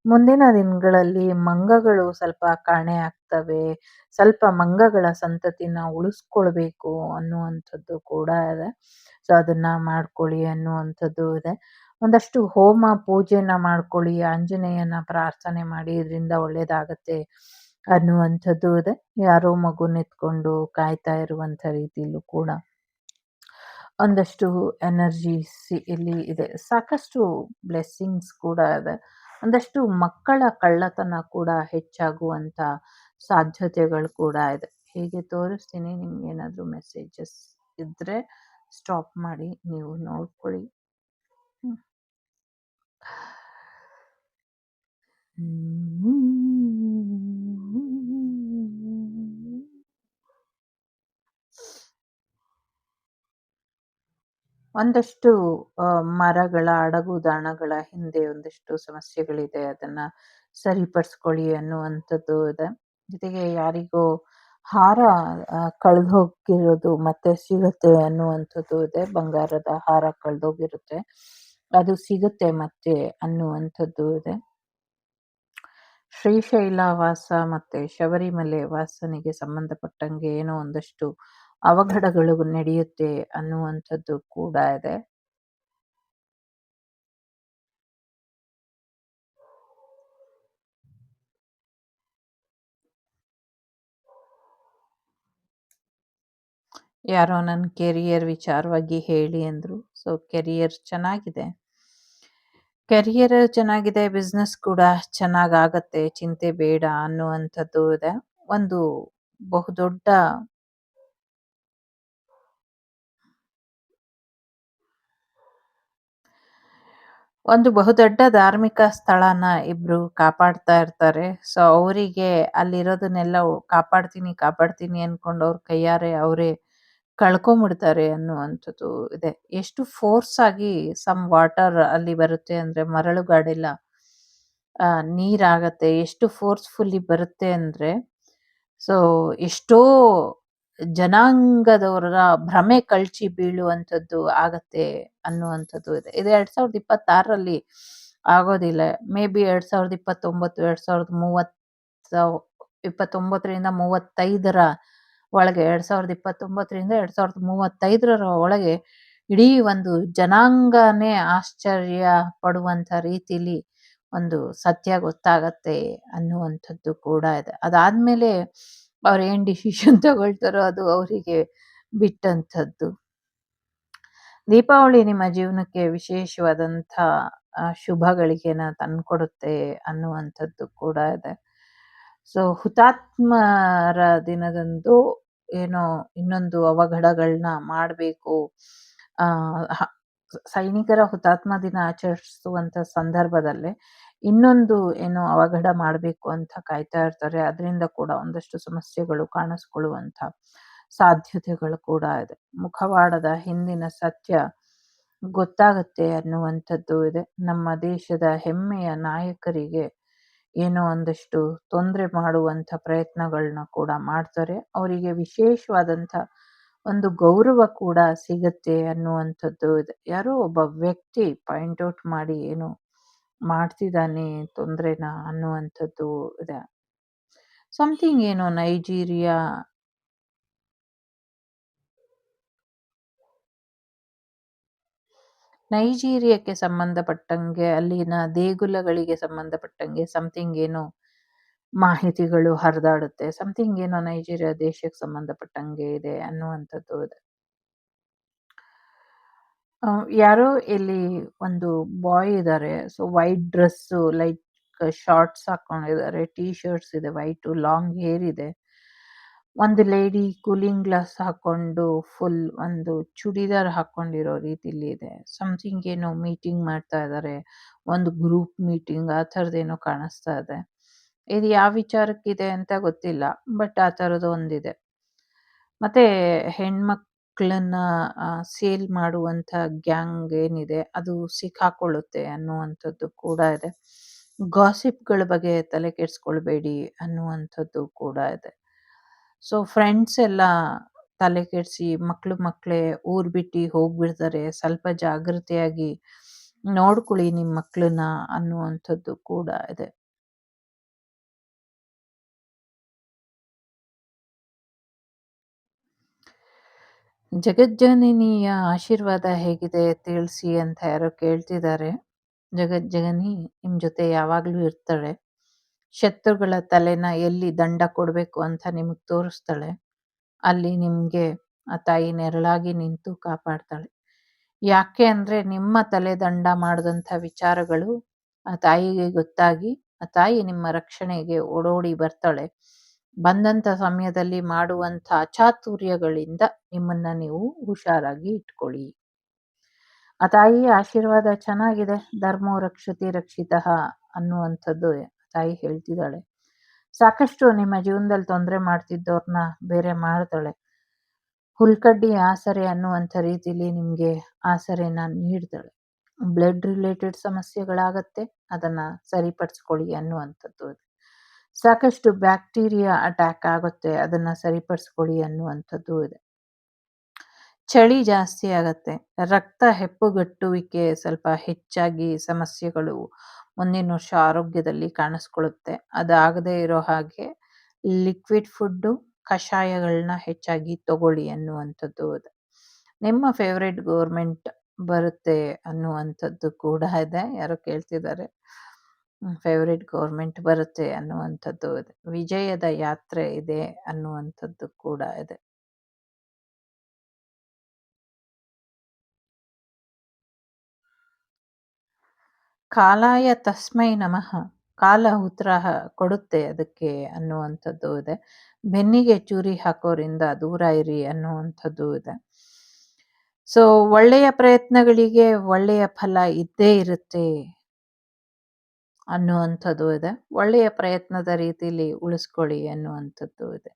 ಮುಂದಿನ ದಿನಗಳಲ್ಲಿ ಮಂಗಗಳು ಸ್ವಲ್ಪ ಕಾಣೆ ಆಗ್ತವೆ. ಸ್ವಲ್ಪ ಮಂಗಗಳ ಸಂತತಿನ ಉಳಿಸ್ಕೊಳ್ಬೇಕು ಅನ್ನುವಂಥದ್ದು ಕೂಡ ಇದೆ. ಸೊ ಅದನ್ನ ಮಾಡ್ಕೊಳ್ಳಿ ಅನ್ನುವಂಥದ್ದು ಇದೆ. ಒಂದಷ್ಟು ಹೋಮ ಪೂಜೆನ ಮಾಡ್ಕೊಳ್ಳಿ, ಆಂಜನೇಯನ ಪ್ರಾರ್ಥನೆ ಮಾಡಿ, ಇದರಿಂದ ಒಳ್ಳೇದಾಗತ್ತೆ ಅನ್ನುವಂಥದ್ದು ಇದೆ. ಯಾರೋ ಮಗುನೆತ್ಕೊಂಡು ಕಾಯ್ತಾ ಇರುವಂಥ ರೀತಿಯಲ್ಲೂ ಕೂಡ ಒಂದಷ್ಟು ಎನರ್ಜೀಸ್ ಇಲ್ಲಿ ಇದೆ. ಸಾಕಷ್ಟು ಬ್ಲೆಸ್ಸಿಂಗ್ಸ್ ಕೂಡ ಇದೆ. ಒಂದಷ್ಟು ಮಕ್ಕಳ ಕಳ್ಳತನ ಕೂಡ ಹೆಚ್ಚಾಗುವಂಥ ಸಾಧ್ಯತೆಗಳು ಕೂಡ ಇದೆ. ಹೀಗೆ ತೋರಿಸ್ತೀನಿ. ನಿಮ್ಗೆ ಏನಾದರೂ ಮೆಸೇಜಸ್ ಇದ್ದರೆ ಸ್ಟಾಪ್ ಮಾಡಿ ನೀವು ನೋಡ್ಕೊಳ್ಳಿ. ಒಂದಷ್ಟು ಮರಗಳ ಅಡಗುದಾಣಗಳ ಹಿಂದೆ ಒಂದಷ್ಟು ಸಮಸ್ಯೆಗಳಿದೆ. ಅದನ್ನ ಸರಿಪಡಿಸ್ಕೊಳ್ಳಿ ಅನ್ನುವಂಥದ್ದು ಇದೆ. ಜೊತೆಗೆ ಯಾರಿಗೋ ಹಾರ ಕಳ್ದೋಗಿರೋದು ಮತ್ತೆ ಸಿಗುತ್ತೆ ಅನ್ನುವಂಥದ್ದು ಇದೆ. ಬಂಗಾರದ ಹಾರ ಕಳ್ದೋಗಿರುತ್ತೆ. ಅದು ಸಿಗುತ್ತೆ ಮತ್ತೆ ಅನ್ನುವಂಥದ್ದು ಇದೆ. ಶ್ರೀಶೈಲ ವಾಸ ಮತ್ತೆ ಶಬರಿಮಲೆ ವಾಸನೆಗೆ ಸಂಬಂಧಪಟ್ಟಂಗೆ ಏನೋ ಒಂದಷ್ಟು ಅವಘಡಗಳು ನಡೆಯುತ್ತೆ ಅನ್ನುವಂಥದ್ದು ಕೂಡ ಇದೆ. ಯಾರೋ ನನ್ನ ಕೆರಿಯರ್ ವಿಚಾರವಾಗಿ ಹೇಳಿ ಅಂದ್ರು. ಸೊ ಕೆರಿಯರ್ ಚೆನ್ನಾಗಿದೆ. ಕೆರಿಯರ್ ಚೆನ್ನಾಗಿದೆ, ಬಿಸ್ನೆಸ್ ಕೂಡ ಚೆನ್ನಾಗಾಗತ್ತೆ, ಚಿಂತೆ ಬೇಡ ಅನ್ನುವಂಥದ್ದು ಇದೆ. ಒಂದು ಬಹುದೊಡ್ಡ ಒಂದು ಬಹುದೊಡ್ಡ ಧಾರ್ಮಿಕ ಸ್ಥಳನ ಇಬ್ರು ಕಾಪಾಡ್ತಾ ಇರ್ತಾರೆ. ಸೊ ಅವರಿಗೆ ಅಲ್ಲಿರೋದನ್ನೆಲ್ಲ ಕಾಪಾಡ್ತೀನಿ ಕಾಪಾಡ್ತೀನಿ ಅನ್ಕೊಂಡು ಅವ್ರ ಕೈಯಾರೆ ಅವರೇ ಕಳ್ಕೊಂಬಿಡ್ತಾರೆ ಅನ್ನುವಂಥದ್ದು ಇದೆ. ಎಷ್ಟು ಫೋರ್ಸ್ ಆಗಿ ಸಮ್ ವಾಟರ್ ಅಲ್ಲಿ ಬರುತ್ತೆ ಅಂದ್ರೆ ಮರಳುಗಾಡೆಲ್ಲ ನೀರಾಗತ್ತೆ. ಎಷ್ಟು ಫೋರ್ಸ್‌ಫುಲ್ಲಿ ಬರುತ್ತೆ ಅಂದ್ರೆ, ಸೊ ಎಷ್ಟೋ ಜನಾಂಗದವರ ಭ್ರಮೆ ಕಳಚಿ ಬೀಳುವಂಥದ್ದು ಆಗತ್ತೆ ಅನ್ನುವಂಥದ್ದು ಇದೆ. ಇದು 2026ರಲ್ಲಿ ಆಗೋದಿಲ್ಲ. ಮೇ ಬಿ 2029, 2029ರಿಂದ 35ರ ಒಳಗೆ 2029ರಿಂದ 2035ರ ಒಳಗೆ ಇಡೀ ಒಂದು ಜನಾಂಗನೇ ಆಶ್ಚರ್ಯ ಪಡುವಂಥ ರೀತಿಲಿ ಒಂದು ಸತ್ಯ ಗೊತ್ತಾಗತ್ತೆ ಅನ್ನುವಂಥದ್ದು ಕೂಡ ಇದೆ. ಅದಾದ್ಮೇಲೆ ಅವ್ರೇನ್ ಡಿಸಿಷನ್ ತಗೊಳ್ತಾರೋ ಅದು ಅವರಿಗೆ ಬಿಟ್ಟಂಥದ್ದು. ದೀಪಾವಳಿ ನಿಮ್ಮ ಜೀವನಕ್ಕೆ ವಿಶೇಷವಾದಂಥ ಶುಭ ಗಳಿಗೆನ ತಂದ್ಕೊಡುತ್ತೆ ಅನ್ನುವಂಥದ್ದು ಕೂಡ ಇದೆ. ಸೊ ಹುತಾತ್ಮರ ದಿನದಂದು ಏನೋ ಇನ್ನೊಂದು ಅವಘಡಗಳನ್ನ ಮಾಡಬೇಕು, ಸೈನಿಕರ ಹುತಾತ್ಮ ದಿನ ಆಚರಿಸುವಂಥ ಸಂದರ್ಭದಲ್ಲೇ ಇನ್ನೊಂದು ಏನೋ ಅವಘಡ ಮಾಡಬೇಕು ಅಂತ ಕಾಯ್ತಾ ಇರ್ತಾರೆ. ಅದರಿಂದ ಕೂಡ ಒಂದಷ್ಟು ಸಮಸ್ಯೆಗಳು ಕಾಣಿಸ್ಕೊಳ್ಳುವಂಥ ಸಾಧ್ಯತೆಗಳು ಕೂಡ ಇದೆ. ಮುಖವಾಡದ ಹಿಂದಿನ ಸತ್ಯ ಗೊತ್ತಾಗತ್ತೆ ಅನ್ನುವಂಥದ್ದು ಇದೆ. ನಮ್ಮ ದೇಶದ ಹೆಮ್ಮೆಯ ನಾಯಕರಿಗೆ ಏನೋ ಒಂದಷ್ಟು ತೊಂದರೆ ಮಾಡುವಂಥ ಪ್ರಯತ್ನಗಳನ್ನ ಕೂಡ ಮಾಡ್ತಾರೆ. ಅವರಿಗೆ ವಿಶೇಷವಾದಂಥ ಒಂದು ಗೌರವ ಕೂಡ ಸಿಗತ್ತೆ ಅನ್ನುವಂಥದ್ದು ಇದೆ. ಯಾರೋ ಒಬ್ಬ ವ್ಯಕ್ತಿ ಪಾಯಿಂಟ್ ಔಟ್ ಮಾಡಿ ಏನು ಮಾಡ್ತಿದ್ದಾನೆ ತೊಂದ್ರೆನ ಅನ್ನುವಂಥದ್ದು ಇದೆ. ಸಮಥಿಂಗ್ ಏನೋ ನೈಜೀರಿಯಾಕ್ಕೆ ಸಂಬಂಧಪಟ್ಟಂಗೆ ಅಲ್ಲಿನ ದೇಗುಲಗಳಿಗೆ ಸಂಬಂಧಪಟ್ಟಂಗೆ ಸಮಥಿಂಗ್ ಏನೋ ಮಾಹಿತಿಗಳು ಹರಿದಾಡುತ್ತೆ. ಸಮಥಿಂಗ್ ಏನೋ ನೈಜೀರಿಯಾ ದೇಶಕ್ಕೆ ಸಂಬಂಧಪಟ್ಟಂಗೆ ಇದೆ ಅನ್ನುವಂಥದ್ದು ಇದೆ. ಯಾರೋ ಇಲ್ಲಿ ಒಂದು ಬಾಯ್ ಇದ್ದಾರೆ. So white dress like shorts ಹಾಕೊಂಡಿದ್ದಾರೆ, ಟೀ ಶರ್ಟ್ಸ್ ಇದೆ, ವೈಟು ಲಾಂಗ್ ಹೇರ್ ಇದೆ. ಒಂದು ಲೇಡಿ ಕೂಲಿಂಗ್ ಗ್ಲಾಸ್ ಹಾಕೊಂಡು ಫುಲ್ ಒಂದು ಚೂಡಿದಾರ್ ಹಾಕೊಂಡಿರೋ ರೀತಿಲಿ ಇದೆ. ಸಮಥಿಂಗ್ ಏನೋ ಮೀಟಿಂಗ್ ಮಾಡ್ತಾ ಇದ್ದಾರೆ, ಒಂದು ಗ್ರೂಪ್ ಮೀಟಿಂಗ್ ಆ ಥರದ್ದೇನೋ ಕಾಣಿಸ್ತಾ ಇದೆ. ಇದು ಯಾವ ವಿಚಾರಕ್ಕಿದೆ ಅಂತ ಗೊತ್ತಿಲ್ಲ, ಬಟ್ ಆ ಥರದ್ದು ಒಂದಿದೆ. ಮತ್ತೆ ಹೆಣ್ಮಕ್ಳನ್ನ ಸೇಲ್ ಮಾಡುವಂಥ ಗ್ಯಾಂಗ್ ಏನಿದೆ ಅದು ಸಿಕ್ಕಾಕೊಳ್ಳುತ್ತೆ ಅನ್ನುವಂಥದ್ದು ಕೂಡ ಇದೆ. ಗಾಸಿಪ್ಗಳ ಬಗ್ಗೆ ತಲೆ ಕೆಡಿಸ್ಕೊಳ್ಬೇಡಿ ಅನ್ನುವಂಥದ್ದು ಕೂಡ ಇದೆ. ಸೊ ಫ್ರೆಂಡ್ಸ್ ಎಲ್ಲ ತಲೆ ಕೆಡಿಸಿ ಮಕ್ಳೇ ಊರು ಬಿಟ್ಟು ಹೋಗ್ಬಿಡ್ತಾರೆ, ಸ್ವಲ್ಪ ಜಾಗೃತೆಯಾಗಿ ನೋಡ್ಕೊಳ್ಳಿ ನಿಮ್ಮ ಮಕ್ಕಳನ್ನ ಅನ್ನುವಂಥದ್ದು ಕೂಡ ಇದೆ. ಜಗಜ್ಜನನಿಯ ಆಶೀರ್ವಾದ ಹೇಗಿದೆ ತಿಳಿಸಿ ಅಂತ ಯಾರೋ ಕೇಳ್ತಿದ್ದಾರೆ. ಜಗಜ್ಜನನಿ ನಿಮ್ಮ ಜೊತೆ ಯಾವಾಗಲೂ ಇರ್ತಾಳೆ. ಶತ್ರುಗಳ ತಲೆನ ಎಲ್ಲಿ ದಂಡ ಕೊಡಬೇಕು ಅಂತ ನಿಮಗೆ ತೋರಿಸ್ತಾಳೆ. ಅಲ್ಲಿ ನಿಮಗೆ ಆ ತಾಯಿ ನೆರಳಾಗಿ ನಿಂತು ಕಾಪಾಡ್ತಾಳೆ. ಯಾಕೆ ಅಂದರೆ ನಿಮ್ಮ ತಲೆ ದಂಡ ಮಾಡಿದಂಥ ವಿಚಾರಗಳು ಆ ತಾಯಿಗೆ ಗೊತ್ತಾಗಿ ಆ ತಾಯಿ ನಿಮ್ಮ ರಕ್ಷಣೆಗೆ ಓಡೋಡಿ ಬರ್ತಾಳೆ. ಬಂದಂಥ ಸಮಯದಲ್ಲಿ ಮಾಡುವಂಥ ಅಚಾತುರ್ಯಗಳಿಂದ ನಿಮ್ಮನ್ನು ನೀವು ಹುಷಾರಾಗಿ ಇಟ್ಕೊಳ್ಳಿ. ಆ ತಾಯಿಯ ಆಶೀರ್ವಾದ ಚೆನ್ನಾಗಿದೆ. ಧರ್ಮೋ ರಕ್ಷತಿ ರಕ್ಷಿತಃ ಅನ್ನುವಂಥದ್ದು ತಾಯಿ ಹೇಳ್ತಿದ್ದಾಳೆ. ಸಾಕಷ್ಟು ನಿಮ್ಮ ಜೀವನದಲ್ಲಿ ತೊಂದರೆ ಮಾಡ್ತಿದ್ದವ್ರನ್ನ ಬೇರೆ ಮಾಡ್ತಾಳೆ. ಹುಲ್ಕಡ್ಡಿ ಆಸರೆ ಅನ್ನುವಂಥ ರೀತಿಲಿ ನಿಮಗೆ ಆಸರೆನ ನೀಡ್ತಾಳೆ. ಬ್ಲಡ್ ರಿಲೇಟೆಡ್ ಸಮಸ್ಯೆಗಳಾಗತ್ತೆ, ಅದನ್ನ ಸರಿಪಡಿಸ್ಕೊಳ್ಳಿ ಅನ್ನುವಂಥದ್ದು. ಸಾಕಷ್ಟು ಬ್ಯಾಕ್ಟೀರಿಯಾ ಅಟ್ಯಾಕ್ ಆಗುತ್ತೆ, ಅದನ್ನ ಸರಿಪಡಿಸ್ಕೊಳ್ಳಿ ಅನ್ನುವಂಥದ್ದು ಇದೆ. ಚಳಿ ಜಾಸ್ತಿ ಆಗತ್ತೆ, ರಕ್ತ ಹೆಪ್ಪುಗಟ್ಟುವಿಕೆ ಸ್ವಲ್ಪ ಹೆಚ್ಚಾಗಿ ಸಮಸ್ಯೆಗಳು ಮುಂದಿನ ವರ್ಷ ಆರೋಗ್ಯದಲ್ಲಿ ಕಾಣಿಸ್ಕೊಳ್ಳುತ್ತೆ. ಅದಾಗದೇ ಇರೋ ಹಾಗೆ ಲಿಕ್ವಿಡ್ ಫುಡ್ಡು, ಕಷಾಯಗಳನ್ನ ಹೆಚ್ಚಾಗಿ ತಗೊಳ್ಳಿ ಅನ್ನುವಂಥದ್ದು ಇದೆ. ನಿಮ್ಮ ಫೇವ್ರೆಟ್ ಗೌರ್ಮೆಂಟ್ ಬರುತ್ತೆ ಅನ್ನುವಂಥದ್ದು ಕೂಡ ಇದೆ. ಯಾರೋ ಕೇಳ್ತಿದ್ದಾರೆ, ಫೇವ್ರೆಟ್ ಗೌರ್ಮೆಂಟ್ ಬರುತ್ತೆ ಅನ್ನುವಂಥದ್ದು ಇದೆ. ವಿಜಯದ ಯಾತ್ರೆ ಇದೆ ಅನ್ನುವಂಥದ್ದು ಕೂಡ ಇದೆ. ಕಾಲಾಯ ತಸ್ಮೈ ನಮಃ, ಕಾಲ ಉತ್ತರ ಕೊಡುತ್ತೆ ಅದಕ್ಕೆ ಅನ್ನುವಂಥದ್ದು ಇದೆ. ಬೆನ್ನಿಗೆ ಚೂರಿ ಹಾಕೋರಿಂದ ದೂರ ಇರಿ ಅನ್ನುವಂಥದ್ದು ಇದೆ. ಸೊ ಒಳ್ಳೆಯ ಪ್ರಯತ್ನಗಳಿಗೆ ಒಳ್ಳೆಯ ಫಲ ಇದ್ದೇ ಇರುತ್ತೆ ಅನ್ನುವಂಥದ್ದು ಇದೆ. ಒಳ್ಳೆಯ ಪ್ರಯತ್ನದ ರೀತಿಲಿ ಉಳಿಸ್ಕೊಳ್ಳಿ ಅನ್ನುವಂಥದ್ದು ಇದೆ.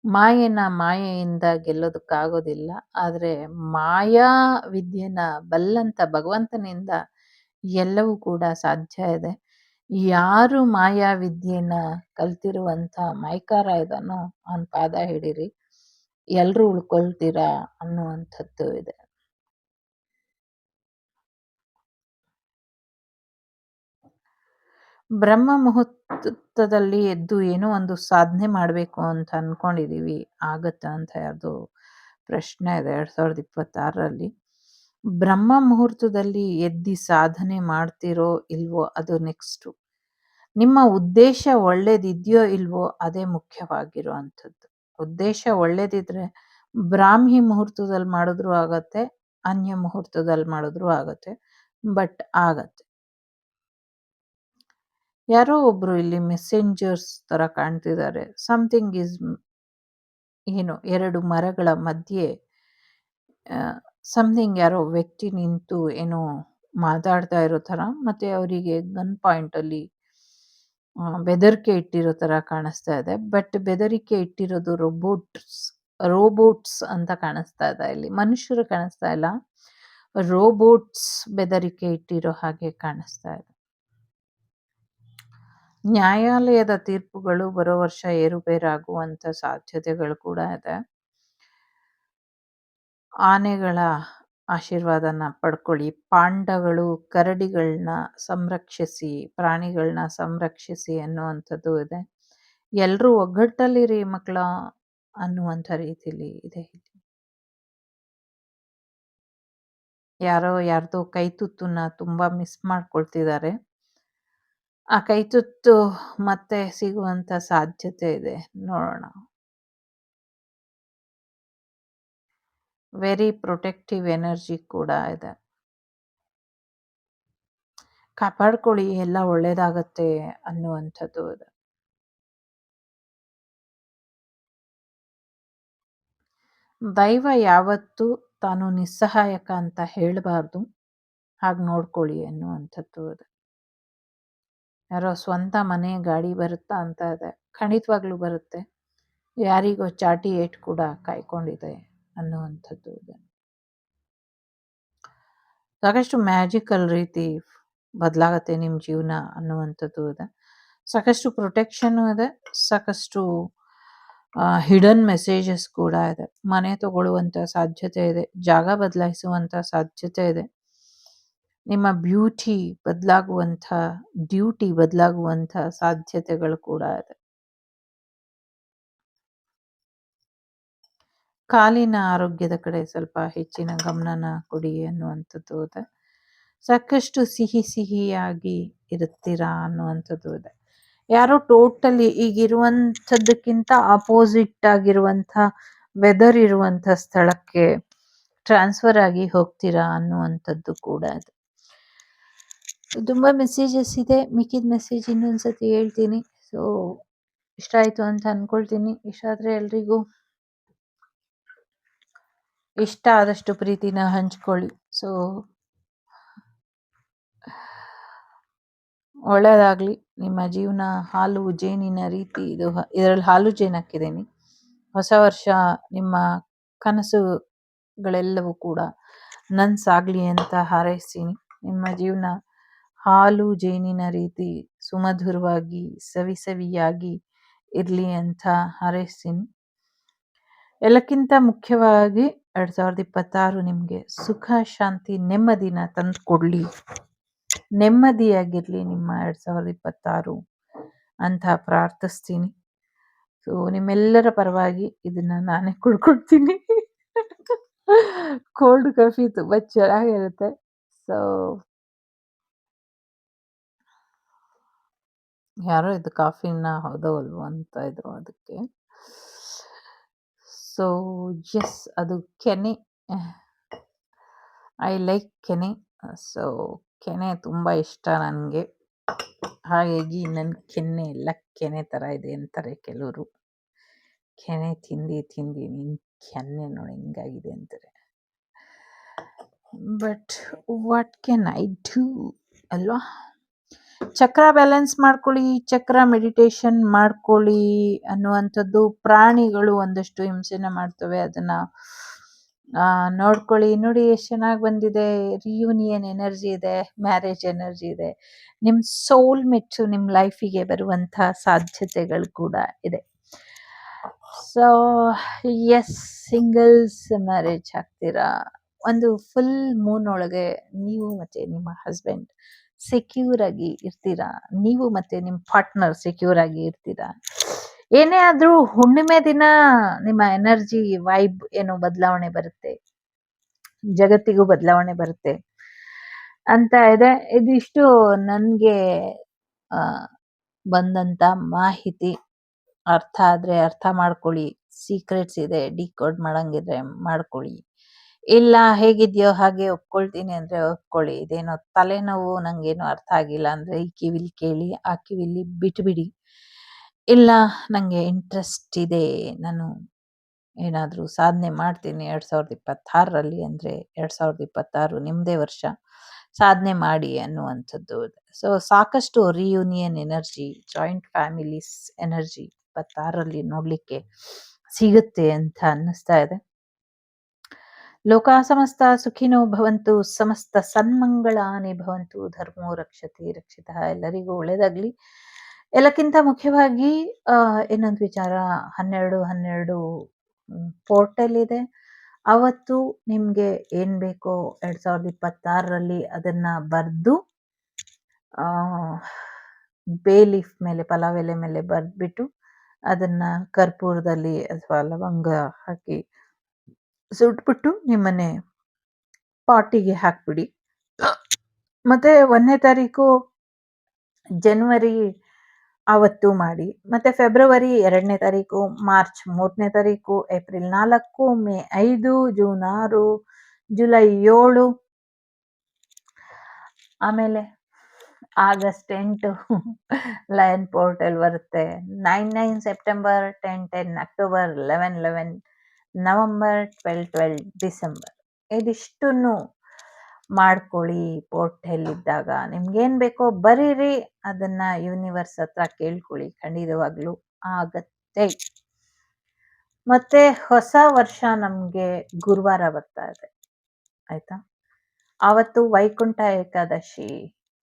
ಮಾಯೆನ ಮಾಯೆಯಿಂದ ಗೆಲ್ಲೋದಕ್ಕಾಗೋದಿಲ್ಲ, ಆದರೆ ಮಾಯಾ ವಿದ್ಯೆನ ಬಲ್ಲಂತ ಭಗವಂತನಿಂದ ಎಲ್ಲವೂ ಕೂಡ ಸಾಧ್ಯ ಇದೆ. ಯಾರು ಮಾಯಾ ವಿದ್ಯೆನ ಕಲ್ತಿರುವಂಥ ಮೈಕಾರ ಇದಾನೋ ಅವನ ಪಾದ ಹಿಡೀರಿ, ಎಲ್ಲರೂ ಉಳ್ಕೊಳ್ತೀರಾ ಅನ್ನುವಂಥದ್ದು ಇದೆ. ಬ್ರಹ್ಮ ಮುಹೂರ್ತದಲ್ಲಿ ಎದ್ದು ಏನೋ ಒಂದು ಸಾಧನೆ ಮಾಡಬೇಕು ಅಂತ ಅನ್ಕೊಂಡಿದೀವಿ, ಆಗತ್ತಾ ಅಂತ ಯಾರ್ದು ಪ್ರಶ್ನೆ ಇದೆ 2026ರಲ್ಲಿ. ಬ್ರಹ್ಮ ಮುಹೂರ್ತದಲ್ಲಿ ಎದ್ದು ಸಾಧನೆ ಮಾಡ್ತಿರೋ ಇಲ್ವೋ ಅದು ನೆಕ್ಸ್ಟು. ನಿಮ್ಮ ಉದ್ದೇಶ ಒಳ್ಳೇದಿದೆಯೋ ಇಲ್ವೋ ಅದೇ ಮುಖ್ಯವಾಗಿರೋ ಅಂಥದ್ದು. ಉದ್ದೇಶ ಒಳ್ಳೇದಿದ್ರೆ ಬ್ರಾಹ್ಮಿ ಮುಹೂರ್ತದಲ್ಲಿ ಮಾಡಿದ್ರು ಆಗತ್ತೆ, ಅನ್ಯ ಮುಹೂರ್ತದಲ್ಲಿ ಮಾಡಿದ್ರು ಆಗತ್ತೆ, ಬಟ್ ಆಗತ್ತೆ. ಯಾರೋ ಒಬ್ರು ಇಲ್ಲಿ ಮೆಸೆಂಜರ್ಸ್ ತರ ಕಾಣ್ತಿದ್ದಾರೆ. ಸಮಥಿಂಗ್ ಈಸ್, ಏನು, ಎರಡು ಮರಗಳ ಮಧ್ಯೆ ಸಮಥಿಂಗ್, ಯಾರೋ ವ್ಯಕ್ತಿ ನಿಂತು ಏನೋ ಮಾತಾಡ್ತಾ ಇರೋ ತರ, ಮತ್ತೆ ಅವರಿಗೆ ಗನ್ ಪಾಯಿಂಟ್ ಅಲ್ಲಿ ಬೆದರಿಕೆ ಇಟ್ಟಿರೋ ತರ ಕಾಣಿಸ್ತಾ ಇದೆ. ಬಟ್ ಬೆದರಿಕೆ ಇಟ್ಟಿರೋದು ರೋಬೋಟ್ಸ್ ಅಂತ ಕಾಣಿಸ್ತಾ ಇದೆ. ಇಲ್ಲಿ ಮನುಷ್ಯರು ಕಾಣಿಸ್ತಾ ಇಲ್ಲ, ರೋಬೋಟ್ಸ್ ಬೆದರಿಕೆ ಇಟ್ಟಿರೋ ಹಾಗೆ ಕಾಣಿಸ್ತಾ ಇದೆ. ನ್ಯಾಯಾಲಯದ ತೀರ್ಪುಗಳು ಬರೋ ವರ್ಷ ಏರುಪೇರಾಗುವಂತ ಸಾಧ್ಯತೆಗಳು ಕೂಡ ಇದೆ. ಆನೆಗಳ ಆಶೀರ್ವಾದನ ಪಡ್ಕೊಳ್ಳಿ. ಪಾಂಡಗಳು ಕರಡಿಗಳನ್ನ ಸಂರಕ್ಷಿಸಿ, ಪ್ರಾಣಿಗಳನ್ನ ಸಂರಕ್ಷಿಸಿ ಅನ್ನುವಂಥದ್ದು ಇದೆ. ಎಲ್ರೂ ಒಗ್ಗಟ್ಟಲ್ಲಿರಿ ಮಕ್ಕಳ ಅನ್ನುವಂಥ ರೀತಿಲಿ ಇದೆ. ಯಾರೋ ಯಾರ್ದೋ ಕೈತುತ್ತನ್ನ ತುಂಬಾ ಮಿಸ್ ಮಾಡ್ಕೊಳ್ತಿದ್ದಾರೆ. ಆ ಕೈತುತ್ತು ಮತ್ತೆ ಸಿಗುವಂತ ಸಾಧ್ಯತೆ ಇದೆ, ನೋಡೋಣ. ವೆರಿ ಪ್ರೊಟೆಕ್ಟಿವ್ ಎನರ್ಜಿ ಕೂಡ ಇದೆ. ಕಾಪಾಡ್ಕೊಳ್ಳಿ, ಎಲ್ಲ ಒಳ್ಳೇದಾಗತ್ತೆ ಅನ್ನುವಂಥದ್ದು ಇದೆ. ದೈವ ಯಾವತ್ತೂ ತಾನು ನಿಸ್ಸಹಾಯಕ ಅಂತ ಹೇಳಬಾರ್ದು, ಹಾಗೆ ನೋಡ್ಕೊಳ್ಳಿ ಅನ್ನುವಂಥದ್ದು ಇದೆ. ಯಾರೋ ಸ್ವಂತ ಮನೆ ಗಾಡಿ ಬರುತ್ತಾ ಅಂತ ಇದೆ. ಖಂಡಿತವಾಗ್ಲೂ ಬರುತ್ತೆ. ಯಾರಿಗೋ ಚಾಟಿ ಏಟ್ ಕೂಡ ಕಾಯ್ಕೊಂಡಿದೆ ಅನ್ನುವಂಥದ್ದು ಇದೆ. ಸಾಕಷ್ಟು ಮ್ಯಾಜಿಕಲ್ ರೀತಿ ಬದಲಾಗತ್ತೆ ನಿಮ್ಮ ಜೀವನ ಅನ್ನುವಂಥದ್ದು ಇದೆ. ಸಾಕಷ್ಟು ಪ್ರೊಟೆಕ್ಷನ್ ಇದೆ, ಸಾಕಷ್ಟು ಹಿಡನ್ ಮೆಸೇಜಸ್ ಕೂಡ ಇದೆ. ಮನೆ ತಗೊಳ್ಳುವಂಥ ಸಾಧ್ಯತೆ ಇದೆ, ಜಾಗ ಬದಲಾಯಿಸುವಂಥ ಸಾಧ್ಯತೆ ಇದೆ. ನಿಮ್ಮ ಬ್ಯೂಟಿ ಬದಲಾಗುವಂಥ, ಡ್ಯೂಟಿ ಬದಲಾಗುವಂಥ ಸಾಧ್ಯತೆಗಳು ಕೂಡ ಇದೆ. ಕಾಲಿನ ಆರೋಗ್ಯದ ಕಡೆ ಸ್ವಲ್ಪ ಹೆಚ್ಚಿನ ಗಮನನ ಕೊಡಿ ಅನ್ನುವಂಥದ್ದು ಇದೆ. ಸಾಕಷ್ಟು ಸಿಹಿಯಾಗಿ ಇರುತ್ತೀರಾ ಅನ್ನುವಂಥದ್ದು ಇದೆ. ಯಾರೋ ಟೋಟಲಿ ಈಗಿರುವಂಥದ್ದಕ್ಕಿಂತ ಅಪೋಸಿಟ್ ಆಗಿರುವಂಥ ವೆದರ್ ಇರುವಂಥ ಸ್ಥಳಕ್ಕೆ ಟ್ರಾನ್ಸ್ಫರ್ ಆಗಿ ಹೋಗ್ತೀರಾ ಅನ್ನುವಂಥದ್ದು ಕೂಡ ಇದೆ. ತುಂಬ ಮೆಸೇಜಸ್ ಇದೆ. ಮಿಕ್ಕಿದ ಮೆಸೇಜ್ ಇನ್ನೊಂದ್ಸತಿ ಹೇಳ್ತೀನಿ. ಸೊ ಇಷ್ಟ ಆಯಿತು ಅಂತ ಅಂದ್ಕೊಳ್ತೀನಿ. ಇಷ್ಟ ಆದರೆ ಎಲ್ರಿಗೂ ಇಷ್ಟ ಆದಷ್ಟು ಪ್ರೀತಿನ ಹಂಚ್ಕೊಳ್ಳಿ. ಸೊ ಒಳ್ಳೆಯದಾಗಲಿ ನಿಮ್ಮ ಜೀವನ. ಹಾಲು ಜೇನಿನ ರೀತಿ ಇದು. ಇದರಲ್ಲಿ ಹಾಲು ಜೇನು ಹಾಕಿದ್ದೀನಿ. ಹೊಸ ವರ್ಷ ನಿಮ್ಮ ಕನಸುಗಳೆಲ್ಲವೂ ಕೂಡ ನನ್ಸಾಗಲಿ ಅಂತ ಹಾರೈಸ್ತೀನಿ. ನಿಮ್ಮ ಜೀವನ ಹಾಲು ಜೇನಿನ ರೀತಿ ಸುಮಧುರವಾಗಿ ಸವಿ ಸವಿಯಾಗಿ ಇರಲಿ ಅಂತ ಹಾರೈಸ್ತೀನಿ. ಎಲ್ಲಕ್ಕಿಂತ ಮುಖ್ಯವಾಗಿ 2026 ನಿಮಗೆ ಸುಖ ಶಾಂತಿ ನೆಮ್ಮದಿನ ತಂದು ಕೊಡಲಿ, ನೆಮ್ಮದಿಯಾಗಿರಲಿ ನಿಮ್ಮ 2026 ಅಂತ ಪ್ರಾರ್ಥಿಸ್ತೀನಿ. ಸೊ ನಿಮ್ಮೆಲ್ಲರ ಪರವಾಗಿ ಇದನ್ನ ನಾನೇ ಕುಡ್ಕೊಡ್ತೀನಿ. ಕೋಲ್ಡ್ ಕಾಫಿ ತುಂಬ ಚೆನ್ನಾಗಿರುತ್ತೆ. ಸೊ ಯಾರೋ ಇದು ಕಾಫಿನ ಹೌದೋ ಅಲ್ವೋ ಅಂತ ಇದ್ರು ಅದಕ್ಕೆ. ಸೊ ಎಸ್, ಅದು ಕೆನೆ. ಐ ಲೈಕ್ ಕೆನೆ. ಸೊ ಕೆನೆ ತುಂಬ ಇಷ್ಟ ನನಗೆ. ಹಾಗಾಗಿ ನನ್ನ ಕೆನ್ನೆ ಎಲ್ಲ ಕೆನೆ ಥರ ಇದೆ ಅಂತಾರೆ ಕೆಲವರು. ಕೆನೆ ತಿಂದು ತಿಂದು ನಿನ್ನ ಕೆನ್ನೆ ನೋಡಿ ಹಿಂಗಾಗಿದೆ ಅಂತಾರೆ. But what can I do ಅಲ್ವಾ? ಚಕ್ರ ಬ್ಯಾಲೆನ್ಸ್ ಮಾಡ್ಕೊಳ್ಳಿ, ಚಕ್ರ ಮೆಡಿಟೇಷನ್ ಮಾಡ್ಕೊಳ್ಳಿ ಅನ್ನುವಂಥದ್ದು. ಪ್ರಾಣಿಗಳು ಒಂದಷ್ಟು ಹಿಂಸೆನ ಮಾಡ್ತವೆ, ಅದನ್ನ ನೋಡ್ಕೊಳ್ಳಿ. ನೋಡಿ ಎಷ್ಟು ಚೆನ್ನಾಗಿ ಬಂದಿದೆ. ರಿಯೂನಿಯನ್ ಎನರ್ಜಿ ಇದೆ, ಮ್ಯಾರೇಜ್ ಎನರ್ಜಿ ಇದೆ. ನಿಮ್ಮ ಸೋಲ್ ಮೆಟ್ಸು ನಿಮ್ಮ ಲೈಫಿಗೆ ಬರುವಂಥ ಸಾಧ್ಯತೆಗಳು ಕೂಡ ಇದೆ. ಸೊ ಎಸ್, ಸಿಂಗಲ್ಸ್ ಮ್ಯಾರೇಜ್ ಆಗ್ತೀರಾ. ಒಂದು ಫುಲ್ ಮೂನ್ ಒಳಗೆ ನೀವು ಮತ್ತೆ ನಿಮ್ಮ ಹಸ್ಬೆಂಡ್ ಸೆಕ್ಯೂರ್ ಆಗಿ ಇರ್ತೀರಾ. ನೀವು ಮತ್ತೆ ನಿಮ್ಮ ಪಾರ್ಟ್ನರ್ ಸೆಕ್ಯೂರ್ ಆಗಿ ಇರ್ತೀರಾ. ಏನೇ ಆದ್ರೂ ಹುಣ್ಣಿಮೆ ದಿನ ನಿಮ್ಮ ಎನರ್ಜಿ ವೈಬ್ ಏನೋ ಬದಲಾವಣೆ ಬರುತ್ತೆ, ಜಗತ್ತಿಗೂ ಬದಲಾವಣೆ ಬರುತ್ತೆ ಅಂತ ಇದೆ. ಇದಿಷ್ಟು ನನಗೆ ಬಂದಂತ ಮಾಹಿತಿ. ಅರ್ಥ ಆದ್ರೆ ಅರ್ಥ ಮಾಡ್ಕೊಳ್ಳಿ, ಸೀಕ್ರೆಟ್ಸ್ ಇದೆ ಡಿಕೋಡ್ ಮಾಡಂಗಿದ್ರೆ ಮಾಡ್ಕೊಳ್ಳಿ. ಇಲ್ಲ ಹೇಗಿದ್ಯೋ ಹಾಗೆ ಒಪ್ಕೊಳ್ತೀನಿ ಅಂದ್ರೆ ಒಪ್ಕೊಳ್ಳಿ. ಇದೇನೋ ತಲೆನೋವು, ನಂಗೇನು ಅರ್ಥ ಆಗಿಲ್ಲ ಅಂದ್ರೆ ಈ ಕಿವಿಲಿ ಕೇಳಿ, ಆ ಕಿವಿಲಿ ಬಿಟ್ಬಿಡಿ. ಇಲ್ಲ ನಂಗೆ ಇಂಟ್ರೆಸ್ಟ್ ಇದೆ, ನಾನು ಏನಾದರೂ ಸಾಧನೆ ಮಾಡ್ತೀನಿ 2026ರಲ್ಲಿ ಅಂದರೆ 2026 ನಿಮ್ಮದೇ ವರ್ಷ, ಸಾಧನೆ ಮಾಡಿ ಅನ್ನುವಂಥದ್ದು. ಸೊ ಸಾಕಷ್ಟು reunion energy, joint families energy 26ರಲ್ಲಿ ನೋಡಲಿಕ್ಕೆ ಸಿಗುತ್ತೆ ಅಂತ ಅನ್ನಿಸ್ತಾ ಇದೆ. ಲೋಕ ಸಮಸ್ತ ಸುಖಿನೋ ಭವಂತು, ಸಮಸ್ತ ಸನ್ಮಂಗಳಾನಿ ಭವಂತು, ಧರ್ಮೋ ರಕ್ಷತೆ ರಕ್ಷಿತ. ಎಲ್ಲರಿಗೂ ಒಳ್ಳೇದಾಗ್ಲಿ. ಎಲ್ಲಕ್ಕಿಂತ ಮುಖ್ಯವಾಗಿ ಇನ್ನೊಂದು ವಿಚಾರ, 12/12 ಪೋರ್ಟಲ್ ಇದೆ. ಅವತ್ತು ನಿಮ್ಗೆ ಏನ್ ಬೇಕೋ 2026ರಲ್ಲಿ ಅದನ್ನ ಬರೆದು ಬೇ ಲೀಫ್ ಮೇಲೆ, ಪಲಾವ್ ಎಲೆ ಮೇಲೆ ಬರೆದ್ಬಿಟ್ಟು ಅದನ್ನ ಕರ್ಪೂರದಲ್ಲಿ ಅಥವಾ ಲವಂಗ ಹಾಕಿ ಸುಟ್ಬಿಟ್ಟು ನಿಮ್ಮನೆ ಪಾಟಿಗೆ ಹಾಕ್ಬಿಡಿ. ಮತ್ತೆ 1ನೇ ತಾರೀಕು ಜನವರಿ ಅವತ್ತು ಮಾಡಿ. ಮತ್ತೆ ಫೆಬ್ರವರಿ 2ನೇ ತಾರೀಕು, ಮಾರ್ಚ್ 3ನೇ ತಾರೀಕು, ಏಪ್ರಿಲ್ 4, ಮೇ 5, ಜೂನ್ 6, ಜುಲೈ 7, ಆಮೇಲೆ ಆಗಸ್ಟ್ 8 ಲಯನ್ ಪೋರ್ಟಲ್ ಬರುತ್ತೆ. 9 ಸೆಪ್ಟೆಂಬರ್, 10 ಅಕ್ಟೋಬರ್, 11 ನವೆಂಬರ್, 12 ಡಿಸೆಂಬರ್. ಇದಿಷ್ಟನ್ನು ಮಾಡ್ಕೊಳ್ಳಿ. ಪೋರ್ಟಲ್ ಇದ್ದಾಗ ನಿಮ್ಗೇನ್ ಬೇಕೋ ಬರೀರಿ, ಅದನ್ನ ಯೂನಿವರ್ಸ್ ಹತ್ರ ಕೇಳ್ಕೊಳ್ಳಿ, ಖಂಡಿತವಾಗ್ಲೂ ಆಗತ್ತೆ. ಮತ್ತೆ ಹೊಸ ವರ್ಷ ನಮ್ಗೆ ಗುರುವಾರ ಬರ್ತಾ ಇದೆ, ಆಯ್ತಾ? ಆವತ್ತು ವೈಕುಂಠ ಏಕಾದಶಿ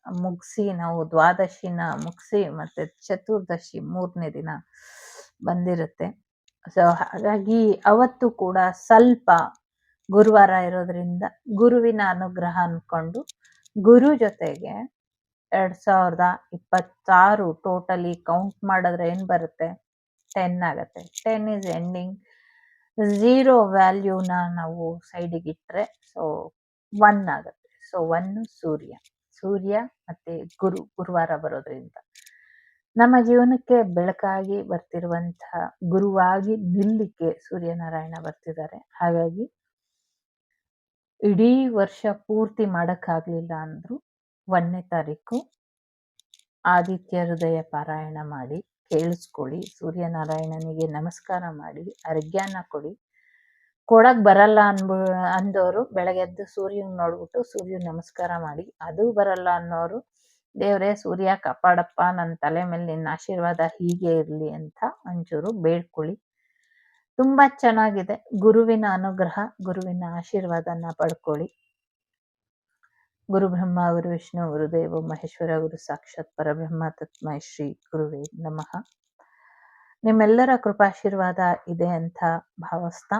ಮುಗಿಸಿ, ನಾವು ದ್ವಾದಶಿನ ಮುಗಿಸಿ ಮತ್ತೆ ಚತುರ್ದಶಿ 3ನೇ ದಿನ ಬಂದಿರುತ್ತೆ. ಸೊ ಹಾಗಾಗಿ ಅವತ್ತು ಕೂಡ ಸ್ವಲ್ಪ ಗುರುವಾರ ಇರೋದ್ರಿಂದ ಗುರುವಿನ ಅನುಗ್ರಹ ಅನ್ಕೊಂಡು ಗುರು ಜೊತೆಗೆ 2026 ಟೋಟಲಿ ಕೌಂಟ್ ಮಾಡಿದ್ರೆ ಏನ್ ಬರುತ್ತೆ? 10 ಆಗತ್ತೆ. 10 ಇಸ್ ಎಂಡಿಂಗ್. 0 ವ್ಯಾಲ್ಯೂನ ನಾವು ಸೈಡಿಗೆ ಇಟ್ರೆ ಸೊ 1 ಆಗತ್ತೆ. ಸೊ 1 ಸೂರ್ಯ ಮತ್ತೆ ಗುರುವಾರ ಬರೋದ್ರಿಂದ ನಮ್ಮ ಜೀವನಕ್ಕೆ ಬೆಳಕಾಗಿ ಬರ್ತಿರುವಂತಹ, ಗುರುವಾಗಿ ನಿಲ್ಲಿಕ್ಕೆ ಸೂರ್ಯನಾರಾಯಣ ಬರ್ತಿದ್ದಾರೆ. ಹಾಗಾಗಿ ಇಡೀ ವರ್ಷ ಪೂರ್ತಿ ಮಾಡಕ್ಕಾಗ್ಲಿಲ್ಲ ಅಂದ್ರು 1ನೇ ತಾರೀಕು ಆದಿತ್ಯ ಹೃದಯ ಪಾರಾಯಣ ಮಾಡಿ ಕೇಳಿಸ್ಕೊಳ್ಳಿ, ಸೂರ್ಯನಾರಾಯಣನಿಗೆ ನಮಸ್ಕಾರ ಮಾಡಿ ಅರ್ಘ್ಯನ ಕೊಡಿ. ಕೊಡಕ್ ಬರಲ್ಲ ಅಂದವರು ಬೆಳಗ್ಗೆ ಎದ್ದು ಸೂರ್ಯನ್ ನೋಡ್ಬಿಟ್ಟು ಸೂರ್ಯ ನಮಸ್ಕಾರ ಮಾಡಿ. ಅದು ಬರಲ್ಲ ಅನ್ನೋರು ದೇವ್ರೇ ಸೂರ್ಯ ಕಾಪಾಡಪ್ಪ, ನನ್ನ ತಲೆ ಮೇಲೆ ನಿನ್ನ ಆಶೀರ್ವಾದ ಹೀಗೆ ಇರ್ಲಿ ಅಂತ ಒಂಚೂರು ಬೇಡ್ಕೊಳ್ಳಿ. ತುಂಬಾ ಚೆನ್ನಾಗಿದೆ. ಗುರುವಿನ ಅನುಗ್ರಹ, ಗುರುವಿನ ಆಶೀರ್ವಾದನ ಪಡ್ಕೊಳ್ಳಿ. ಗುರು ಬ್ರಹ್ಮ ಗುರು ವಿಷ್ಣು ಗುರುದೇವ ಮಹೇಶ್ವರ ಗುರು ಸಾಕ್ಷಾತ್ ಪರಬ್ರಹ್ಮ ತಸ್ಮೈ ಶ್ರೀ ಗುರುವೇ ನಮಃ. ನಿಮ್ಮೆಲ್ಲರ ಕೃಪಾಶೀರ್ವಾದ ಇದೆ ಅಂತ ಭಾವಿಸ್ತಾ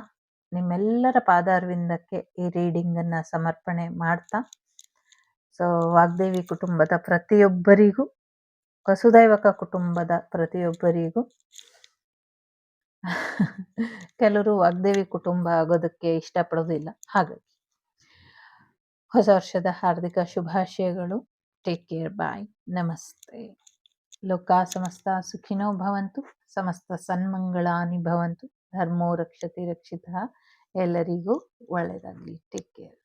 ನಿಮ್ಮೆಲ್ಲರ ಪಾದಾರವಿಂದಕ್ಕೆ ಈ ರೀಡಿಂಗ್ ಅನ್ನ ಸಮರ್ಪಣೆ ಮಾಡ್ತಾ, ಸೊ ವಾಗ್ದೇವಿ ಕುಟುಂಬದ ಪ್ರತಿಯೊಬ್ಬರಿಗೂ, ವಸುದೈವಕ ಕುಟುಂಬದ ಪ್ರತಿಯೊಬ್ಬರಿಗೂ ಕೆಲವರು ವಾಗ್ದೇವಿ ಕುಟುಂಬ ಆಗೋದಕ್ಕೆ ಇಷ್ಟಪಡೋದಿಲ್ಲ, ಹಾಗಾಗಿ ಹೊಸ ವರ್ಷದ ಹಾರ್ದಿಕ ಶುಭಾಶಯಗಳು. ಟೇಕ್ ಕೇರ್, ಬಾಯ್, ನಮಸ್ತೆ. ಲೋಕ ಸಮಸ್ತ ಸುಖಿನೋ ಭವಂತು, ಸಮಸ್ತ ಸನ್ಮಂಗಳಾನಿ ಭವಂತು, ಧರ್ಮೋ ರಕ್ಷತಿ ರಕ್ಷಿತಃ. ಎಲ್ಲರಿಗೂ ಒಳ್ಳೆಯದಾಗಲಿ. Take care.